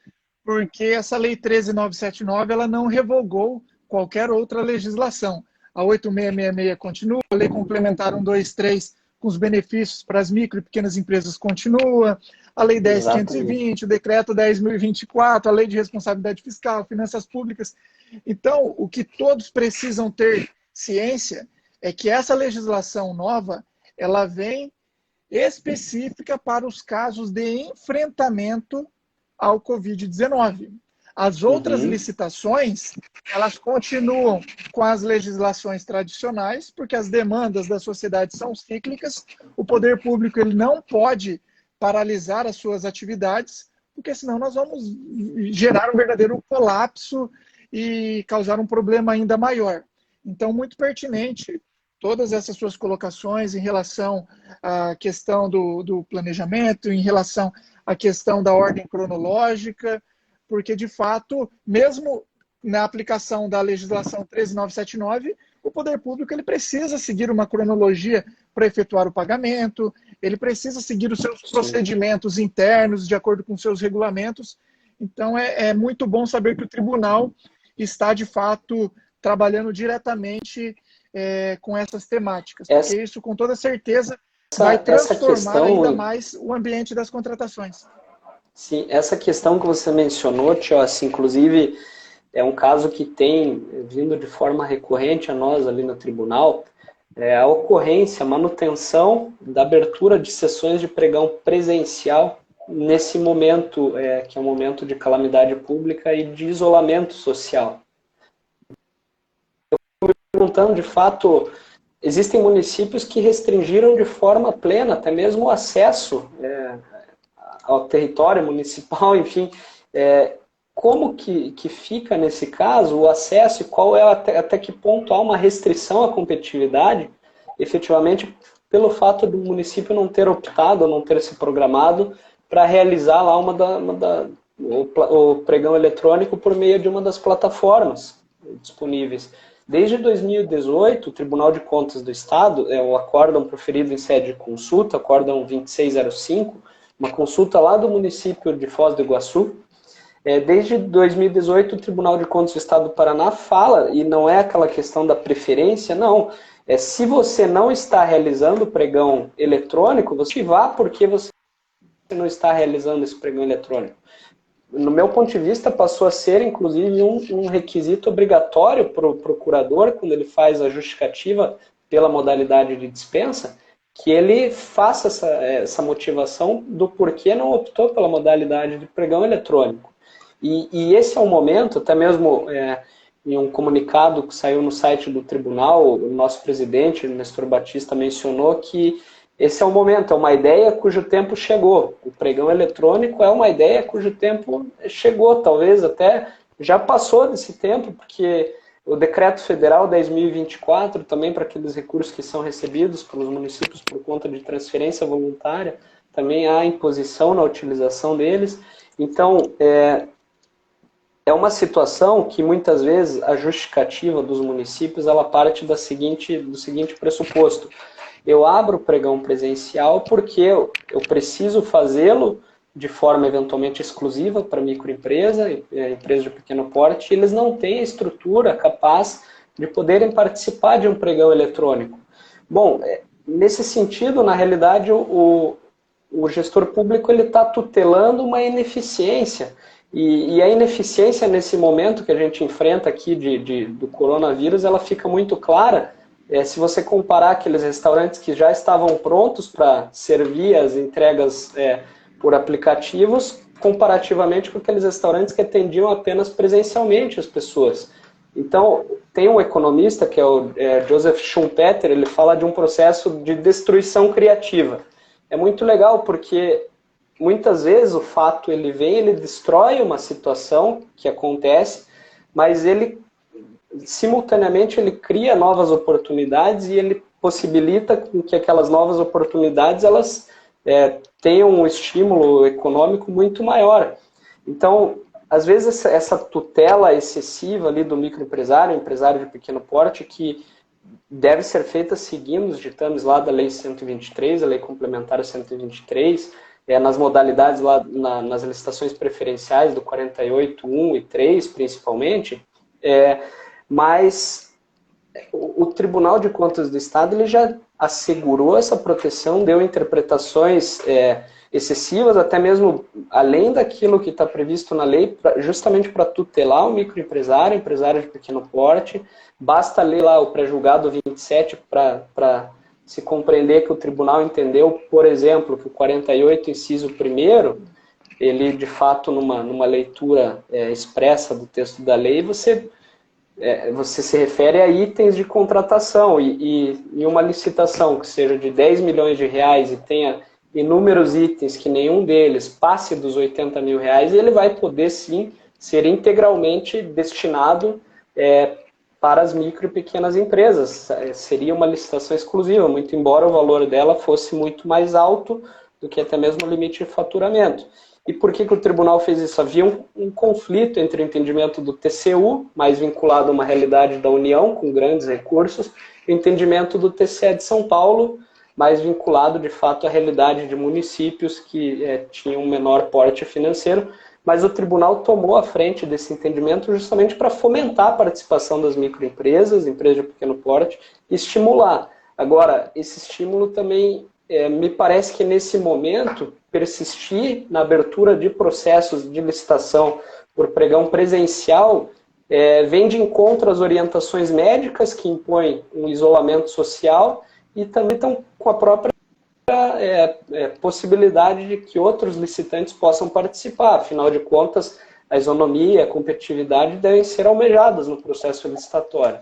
A: porque essa Lei 13.979 ela não revogou qualquer outra legislação. A 8.666 continua, a Lei Complementar 123 com os benefícios para as micro e pequenas empresas continua, a Lei 10.520, o Decreto 10.024, a Lei de Responsabilidade Fiscal, Finanças Públicas. Então, o que todos precisam ter ciência é que essa legislação nova, ela vem específica para os casos de enfrentamento ao Covid-19. As outras licitações, elas continuam com as legislações tradicionais, porque as demandas da sociedade são cíclicas, o poder público ele não pode paralisar as suas atividades, porque senão nós vamos gerar um verdadeiro colapso e causar um problema ainda maior. Então, muito pertinente todas essas suas colocações em relação à questão do planejamento, em relação à questão da ordem cronológica, porque, de fato, mesmo na aplicação da legislação 13.979, o poder público ele precisa seguir uma cronologia para efetuar o pagamento, ele precisa seguir os seus procedimentos internos de acordo com seus regulamentos. Então, é muito bom saber que o tribunal está, de fato, trabalhando diretamente com essas temáticas, porque isso, com toda certeza, vai transformar ainda mais o ambiente das contratações.
B: Sim, essa questão que você mencionou, Tiossi, inclusive, é um caso que tem vindo de forma recorrente a nós ali no tribunal, a ocorrência, a manutenção da abertura de sessões de pregão presencial nesse momento, que é um momento de calamidade pública e de isolamento social. Perguntando, de fato, existem municípios que restringiram de forma plena, até mesmo o acesso ao território municipal, enfim, como que fica nesse caso o acesso e qual é até que ponto há uma restrição à competitividade, efetivamente, pelo fato do município não ter optado, não ter se programado para realizar lá o pregão eletrônico por meio de uma das plataformas disponíveis. Desde 2018, o Tribunal de Contas do Estado, o acórdão proferido em sede de consulta, acórdão 2605, uma consulta lá do município de Foz do Iguaçu. Desde 2018, o Tribunal de Contas do Estado do Paraná fala, e não é aquela questão da preferência, não. Se você não está realizando o pregão eletrônico, você vá porque você não está realizando esse pregão eletrônico. No meu ponto de vista, passou a ser, inclusive, um requisito obrigatório para o procurador, quando ele faz a justificativa pela modalidade de dispensa, que ele faça essa motivação do porquê não optou pela modalidade de pregão eletrônico. E esse é um momento, até mesmo em um comunicado que saiu no site do tribunal, o nosso presidente, Nestor Batista, mencionou que esse é o momento, é uma ideia cujo tempo chegou. O pregão eletrônico é uma ideia cujo tempo chegou, talvez até já passou desse tempo, porque o Decreto Federal 10.024, também para aqueles recursos que são recebidos pelos municípios por conta de transferência voluntária, também há imposição na utilização deles. Então, é uma situação que muitas vezes a justificativa dos municípios ela parte do seguinte pressuposto. Eu abro o pregão presencial porque eu preciso fazê-lo de forma eventualmente exclusiva para microempresa, empresa de pequeno porte, e eles não têm a estrutura capaz de poderem participar de um pregão eletrônico. Bom, nesse sentido, na realidade, o gestor público está tutelando uma ineficiência. E a ineficiência nesse momento que a gente enfrenta aqui do coronavírus, ela fica muito clara. Se você comparar aqueles restaurantes que já estavam prontos para servir as entregas por aplicativos, comparativamente com aqueles restaurantes que atendiam apenas presencialmente as pessoas. Então, tem um economista, que é o Joseph Schumpeter, ele fala de um processo de destruição criativa. É muito legal porque muitas vezes o fato ele vem, ele destrói uma situação que acontece, mas ele simultaneamente ele cria novas oportunidades e ele possibilita com que aquelas novas oportunidades elas tenham um estímulo econômico muito maior. Então, às vezes essa tutela excessiva ali do microempresário, empresário de pequeno porte, que deve ser feita seguindo os ditames lá da Lei 123, a Lei Complementar 123, nas modalidades lá, nas licitações preferenciais do 48.1 e 3, principalmente, mas o Tribunal de Contas do Estado ele já assegurou essa proteção, deu interpretações excessivas, até mesmo além daquilo que está previsto na lei, justamente para tutelar o microempresário, empresário de pequeno porte. Basta ler lá o pré-julgado 27 para se compreender que o tribunal entendeu, por exemplo, que o 48, inciso 1º, ele, de fato, numa leitura expressa do texto da lei, você se refere a itens de contratação e uma licitação que seja de 10 milhões de reais e tenha inúmeros itens que nenhum deles passe dos 80 mil reais, ele vai poder sim ser integralmente destinado para as micro e pequenas empresas. Seria uma licitação exclusiva, muito embora o valor dela fosse muito mais alto do que até mesmo o limite de faturamento. E por que o tribunal fez isso? Havia um conflito entre o entendimento do TCU, mais vinculado a uma realidade da União, com grandes recursos, e o entendimento do TCE de São Paulo, mais vinculado, de fato, à realidade de municípios que tinham um menor porte financeiro. Mas o tribunal tomou a frente desse entendimento justamente para fomentar a participação das microempresas, empresas de pequeno porte, e estimular. Agora, esse estímulo também, me parece que nesse momento, persistir na abertura de processos de licitação por pregão presencial vem de encontro às orientações médicas que impõem um isolamento social e também estão com a própria possibilidade de que outros licitantes possam participar. Afinal de contas, a isonomia e a competitividade devem ser almejadas no processo licitatório.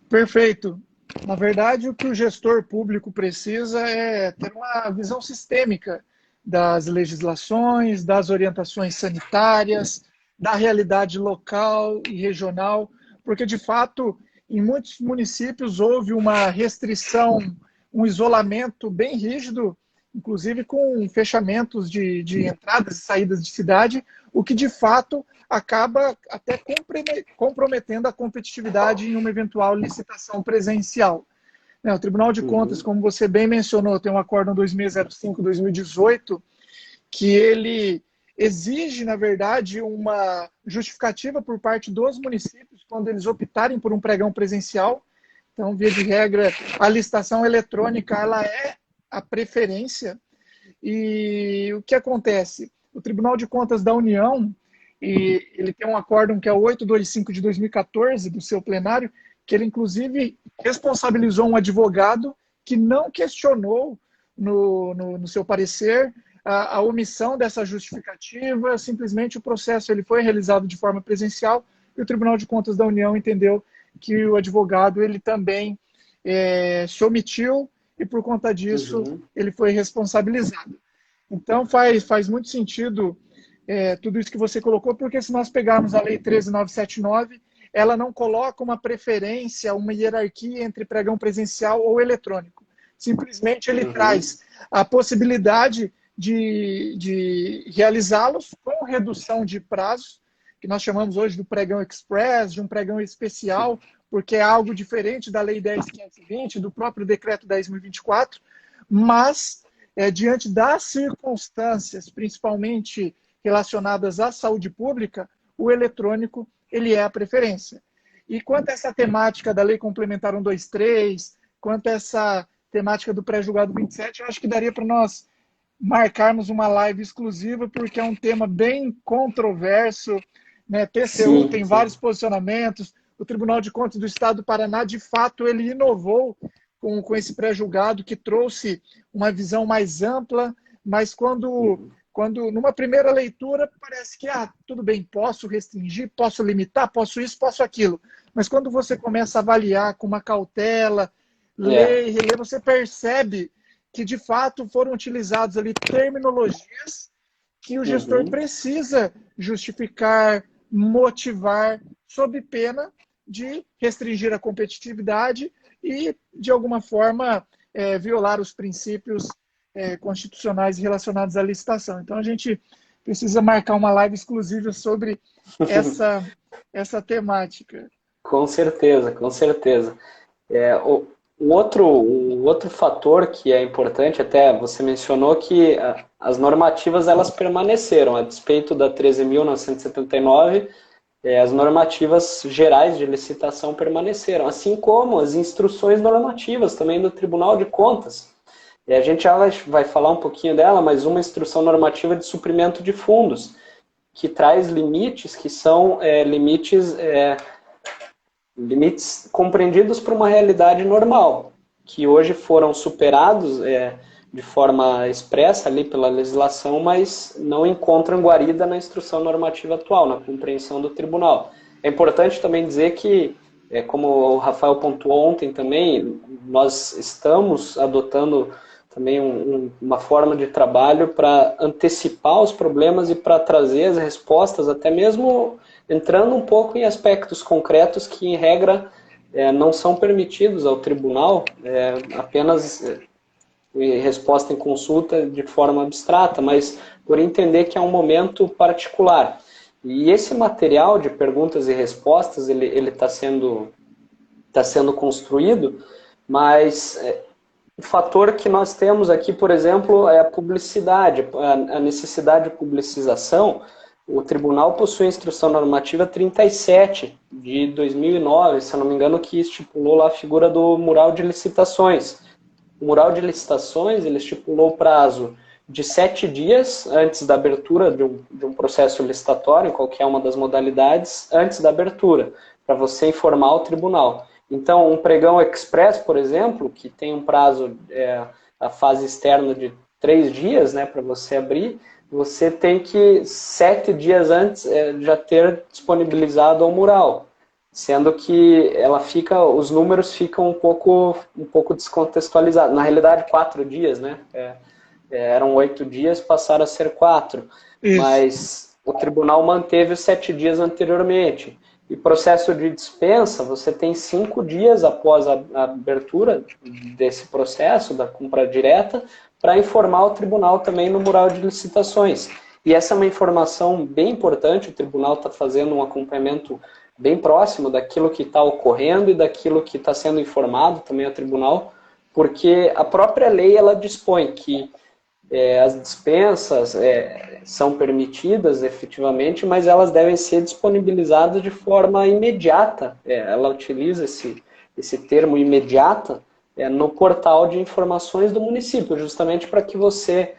A: Perfeito. Na verdade, o que o gestor público precisa é ter uma visão sistêmica das legislações, das orientações sanitárias, da realidade local e regional, porque, de fato, em muitos municípios houve uma restrição, um isolamento bem rígido, inclusive com fechamentos de entradas e saídas de cidade, o que, de fato, acaba até comprometendo a competitividade em uma eventual licitação presencial. O Tribunal de Contas, como você bem mencionou, tem um acórdão 2605/2018, que ele exige, na verdade, uma justificativa por parte dos municípios quando eles optarem por um pregão presencial. Então, via de regra, a licitação eletrônica ela é a preferência. E o que acontece? O Tribunal de Contas da União, ele tem um acórdão que é o 825/2014 do seu plenário, que ele, inclusive, responsabilizou um advogado que não questionou no seu parecer a omissão dessa justificativa, simplesmente o processo ele foi realizado de forma presencial e o Tribunal de Contas da União entendeu que o advogado ele também se omitiu e, por conta disso, ele foi responsabilizado. Então, faz muito sentido tudo isso que você colocou, porque se nós pegarmos a Lei 13.979, ela não coloca uma preferência, uma hierarquia entre pregão presencial ou eletrônico. Simplesmente ele traz a possibilidade de realizá-los com redução de prazos, que nós chamamos hoje do pregão express, de um pregão especial, porque é algo diferente da Lei 10.520, do próprio Decreto 10.024, mas, diante das circunstâncias, principalmente relacionadas à saúde pública, o eletrônico ele é a preferência. E quanto a essa temática da Lei Complementar 123, quanto a essa temática do pré-julgado 27, eu acho que daria para nós marcarmos uma live exclusiva, porque é um tema bem controverso, né? TCU tem vários posicionamentos, o Tribunal de Contas do Estado do Paraná, de fato, ele inovou com esse pré-julgado, que trouxe uma visão mais ampla, mas quando numa primeira leitura parece que, tudo bem, posso restringir, posso limitar, posso isso, posso aquilo. Mas quando você começa a avaliar com uma cautela, ler e reler, você percebe que de fato foram utilizados ali terminologias que o gestor precisa justificar, motivar, sob pena de restringir a competitividade e, de alguma forma, violar os princípios constitucionais relacionados à licitação. Então, a gente precisa marcar uma live exclusiva sobre essa temática.
B: Com certeza, com certeza. O outro fator que é importante, até você mencionou que as normativas elas permaneceram, a despeito da 13.979, as normativas gerais de licitação permaneceram, assim como as instruções normativas também do Tribunal de Contas. E a gente já vai falar um pouquinho dela, mas uma instrução normativa de suprimento de fundos, que traz limites que são limites compreendidos por uma realidade normal, que hoje foram superados de forma expressa ali pela legislação, mas não encontram guarida na instrução normativa atual, na compreensão do tribunal. É importante também dizer que, como o Rafael pontuou ontem também, nós estamos adotando também uma forma de trabalho para antecipar os problemas e para trazer as respostas, até mesmo entrando um pouco em aspectos concretos que, em regra, não são permitidos ao tribunal, apenas resposta em consulta de forma abstrata, mas por entender que é um momento particular. E esse material de perguntas e respostas, ele está sendo construído, mas o fator que nós temos aqui, por exemplo, é a publicidade, a necessidade de publicização. O tribunal possui a instrução normativa 37 de 2009, se eu não me engano, que estipulou lá a figura do mural de licitações. O mural de licitações, ele estipulou o prazo de 7 dias antes da abertura de um processo licitatório, em qualquer uma das modalidades, antes da abertura, para você informar o tribunal. Então, um pregão express, por exemplo, que tem um prazo, a fase externa de 3 dias, né, para você abrir, você tem que 7 dias antes já ter disponibilizado o mural, sendo que os números ficam um pouco descontextualizados. Na realidade, 4 dias, né? Eram 8 dias, passaram a ser 4. Isso. Mas o tribunal manteve os 7 dias anteriormente. E processo de dispensa, você tem 5 dias após a abertura desse processo, da compra direta, para informar o tribunal também no mural de licitações. E essa é uma informação bem importante, o tribunal está fazendo um acompanhamento bem próximo daquilo que está ocorrendo e daquilo que está sendo informado também ao tribunal, porque a própria lei ela dispõe que as dispensas são permitidas efetivamente, mas elas devem ser disponibilizadas de forma imediata. Ela utiliza esse termo imediata no portal de informações do município, justamente para que você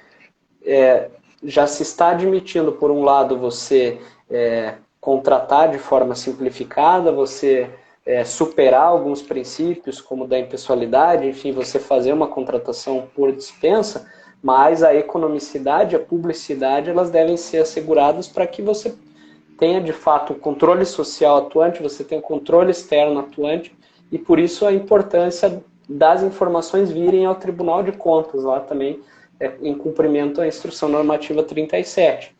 B: já se está admitindo, por um lado, você contratar de forma simplificada, você superar alguns princípios, como da impessoalidade, enfim, você fazer uma contratação por dispensa, mas a economicidade, a publicidade, elas devem ser asseguradas para que você tenha, de fato, o controle social atuante, você tenha o controle externo atuante, e por isso a importância das informações virem ao Tribunal de Contas, lá também, em cumprimento à Instrução Normativa 37.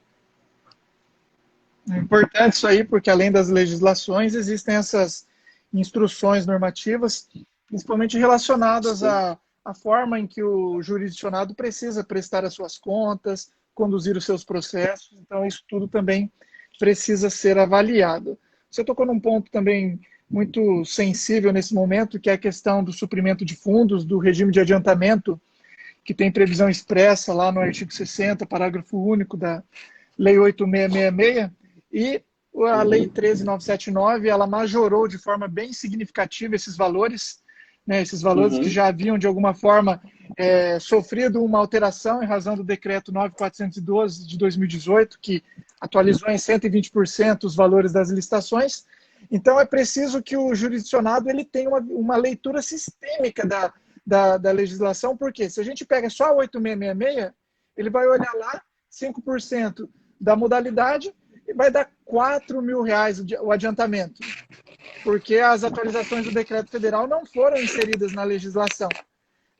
A: É importante isso aí, porque além das legislações, existem essas instruções normativas, principalmente relacionadas à forma em que o jurisdicionado precisa prestar as suas contas, conduzir os seus processos. Então, isso tudo também precisa ser avaliado. Você tocou num ponto também muito sensível nesse momento, que é a questão do suprimento de fundos, do regime de adiantamento, que tem previsão expressa lá no artigo 60, parágrafo único da Lei 8.666, e a Lei 13.979, ela majorou de forma bem significativa esses valores, né, esses valores que já haviam, de alguma forma, sofrido uma alteração em razão do decreto 9.412 de 2018, que atualizou em 120% os valores das licitações. Então, é preciso que o jurisdicionado ele tenha uma leitura sistêmica da legislação, porque se a gente pega só a 8.666, ele vai olhar lá 5% da modalidade e vai dar R$4.000 o adiantamento, porque as atualizações do decreto federal não foram inseridas na legislação.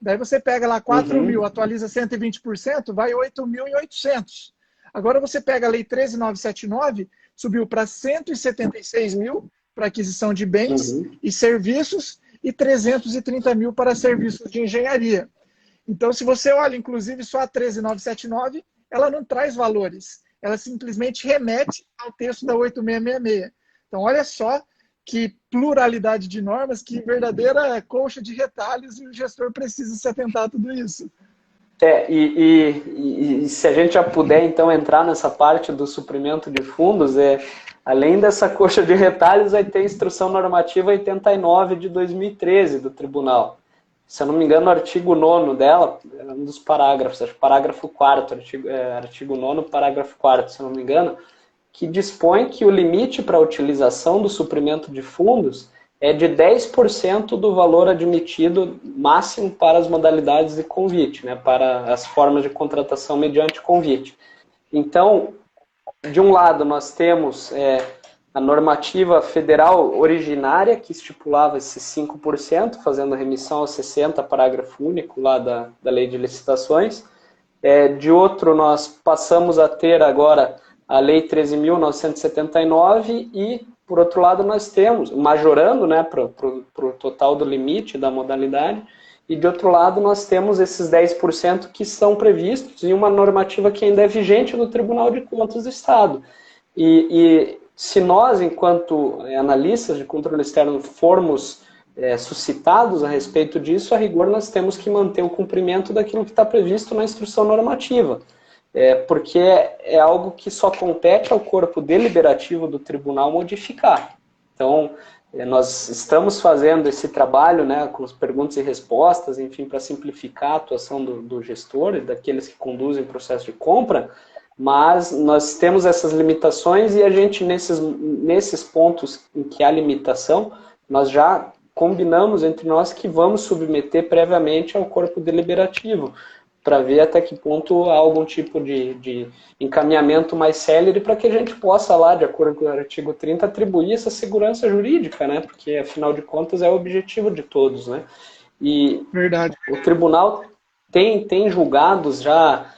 A: Daí você pega lá 4
B: Uhum.
A: mil, atualiza 120%, vai 8.800. Agora você pega a Lei 13.979, subiu para 176 mil para aquisição de bens
B: Uhum.
A: e serviços e 330 mil para serviços de engenharia. Então, se você olha, inclusive, só a 13.979, ela não traz valores. Ela simplesmente remete ao texto da 8666. Então, olha só que pluralidade de normas, que verdadeira colcha de retalhos, e o gestor precisa se atentar a tudo isso.
B: E se a gente já puder, então, entrar nessa parte do suprimento de fundos, além dessa coxa de retalhos, vai ter a Instrução Normativa 89 de 2013 do Tribunal. Se eu não me engano, o artigo 9º dela, é um dos parágrafos, acho parágrafo 4º, artigo 9º, parágrafo 4º, se eu não me engano, que dispõe que o limite para a utilização do suprimento de fundos é de 10% do valor admitido máximo para as modalidades de convite, né, para as formas de contratação mediante convite. Então, de um lado, nós temos a normativa federal originária, que estipulava esses 5%, fazendo remissão ao 60, parágrafo único lá da Lei de Licitações. De outro, nós passamos a ter agora a Lei 13.979 e, por outro lado, nós temos, majorando, né, para o total do limite da modalidade, e de outro lado nós temos esses 10% que são previstos em uma normativa que ainda é vigente no Tribunal de Contas do Estado. E se nós, enquanto analistas de controle externo, formos suscitados a respeito disso, a rigor nós temos que manter o cumprimento daquilo que está previsto na instrução normativa. Porque é algo que só compete ao corpo deliberativo do tribunal modificar. Então, nós estamos fazendo esse trabalho, né, com as perguntas e respostas, enfim, para simplificar a atuação do gestor e daqueles que conduzem o processo de compra, mas nós temos essas limitações e a gente, nesses pontos em que há limitação, nós já combinamos entre nós que vamos submeter previamente ao corpo deliberativo, para ver até que ponto há algum tipo de encaminhamento mais célere para que a gente possa lá, de acordo com o artigo 30, atribuir essa segurança jurídica, né? Porque, afinal de contas, é o objetivo de todos, né? E
A: Verdade.
B: o tribunal tem julgados já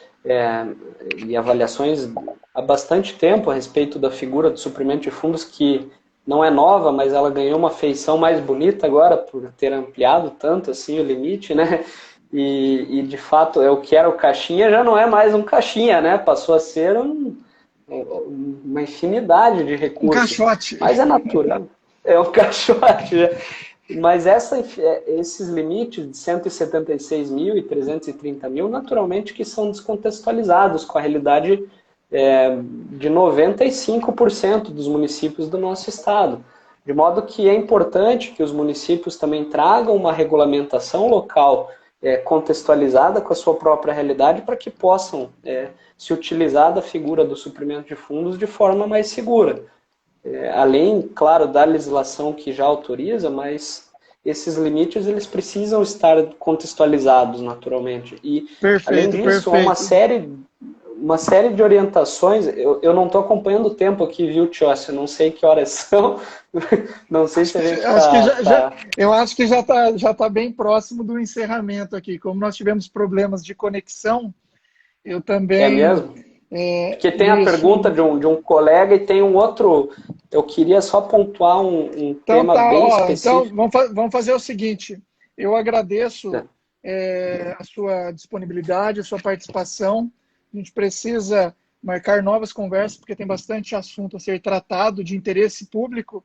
B: e avaliações há bastante tempo a respeito da figura do suprimento de fundos, que não é nova, mas ela ganhou uma feição mais bonita agora por ter ampliado tanto assim o limite, né? E de fato, o que era o caixinha já não é mais um caixinha, né? Passou a ser uma infinidade de recursos.
A: Um caixote.
B: Mas é natural. É um caixote. Né? Mas esses limites de 176 mil e 330 mil, naturalmente que são descontextualizados com a realidade de 95% dos municípios do nosso estado. De modo que é importante que os municípios também tragam uma regulamentação local contextualizada com a sua própria realidade para que possam se utilizar da figura do suprimento de fundos de forma mais segura. Além, claro, da legislação que já autoriza, mas esses limites eles precisam estar contextualizados naturalmente. E,
A: Perfeito,
B: além disso, há
A: perfeito.
B: uma série de orientações. Eu não estou acompanhando o tempo aqui, viu, Tiócio? Eu não sei que horas são. Não sei se a gente
A: eu acho que já tá bem próximo do encerramento aqui. Como nós tivemos problemas de conexão, eu também...
B: É mesmo? Porque tem a pergunta de um colega e tem um outro... Eu queria só pontuar um tema bem específico.
A: Então, vamos fazer o seguinte. Eu agradeço a sua disponibilidade, a sua participação. A gente precisa marcar novas conversas, porque tem bastante assunto a ser tratado de interesse público.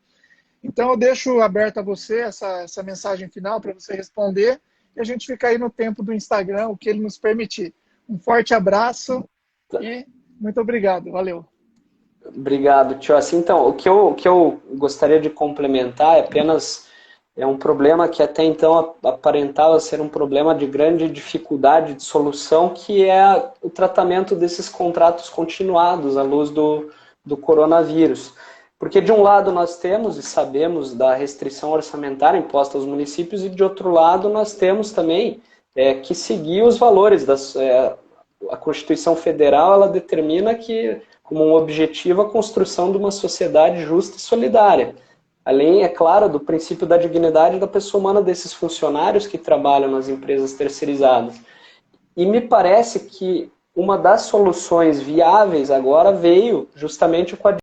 A: Então, eu deixo aberto a você essa mensagem final para você responder e a gente fica aí no tempo do Instagram, o que ele nos permitir. Um forte abraço e muito obrigado. Valeu.
B: Obrigado, Tio. Assim, então, o que eu gostaria de complementar é um problema que até então aparentava ser um problema de grande dificuldade de solução, que é o tratamento desses contratos continuados à luz do coronavírus. Porque, de um lado, nós temos e sabemos da restrição orçamentária imposta aos municípios, e, de outro lado, nós temos também que seguir os valores. A Constituição Federal ela determina que, como um objetivo, a construção de uma sociedade justa e solidária. além, é claro, do princípio da dignidade da pessoa humana desses funcionários que trabalham nas empresas terceirizadas. E me parece que uma das soluções viáveis agora veio justamente com a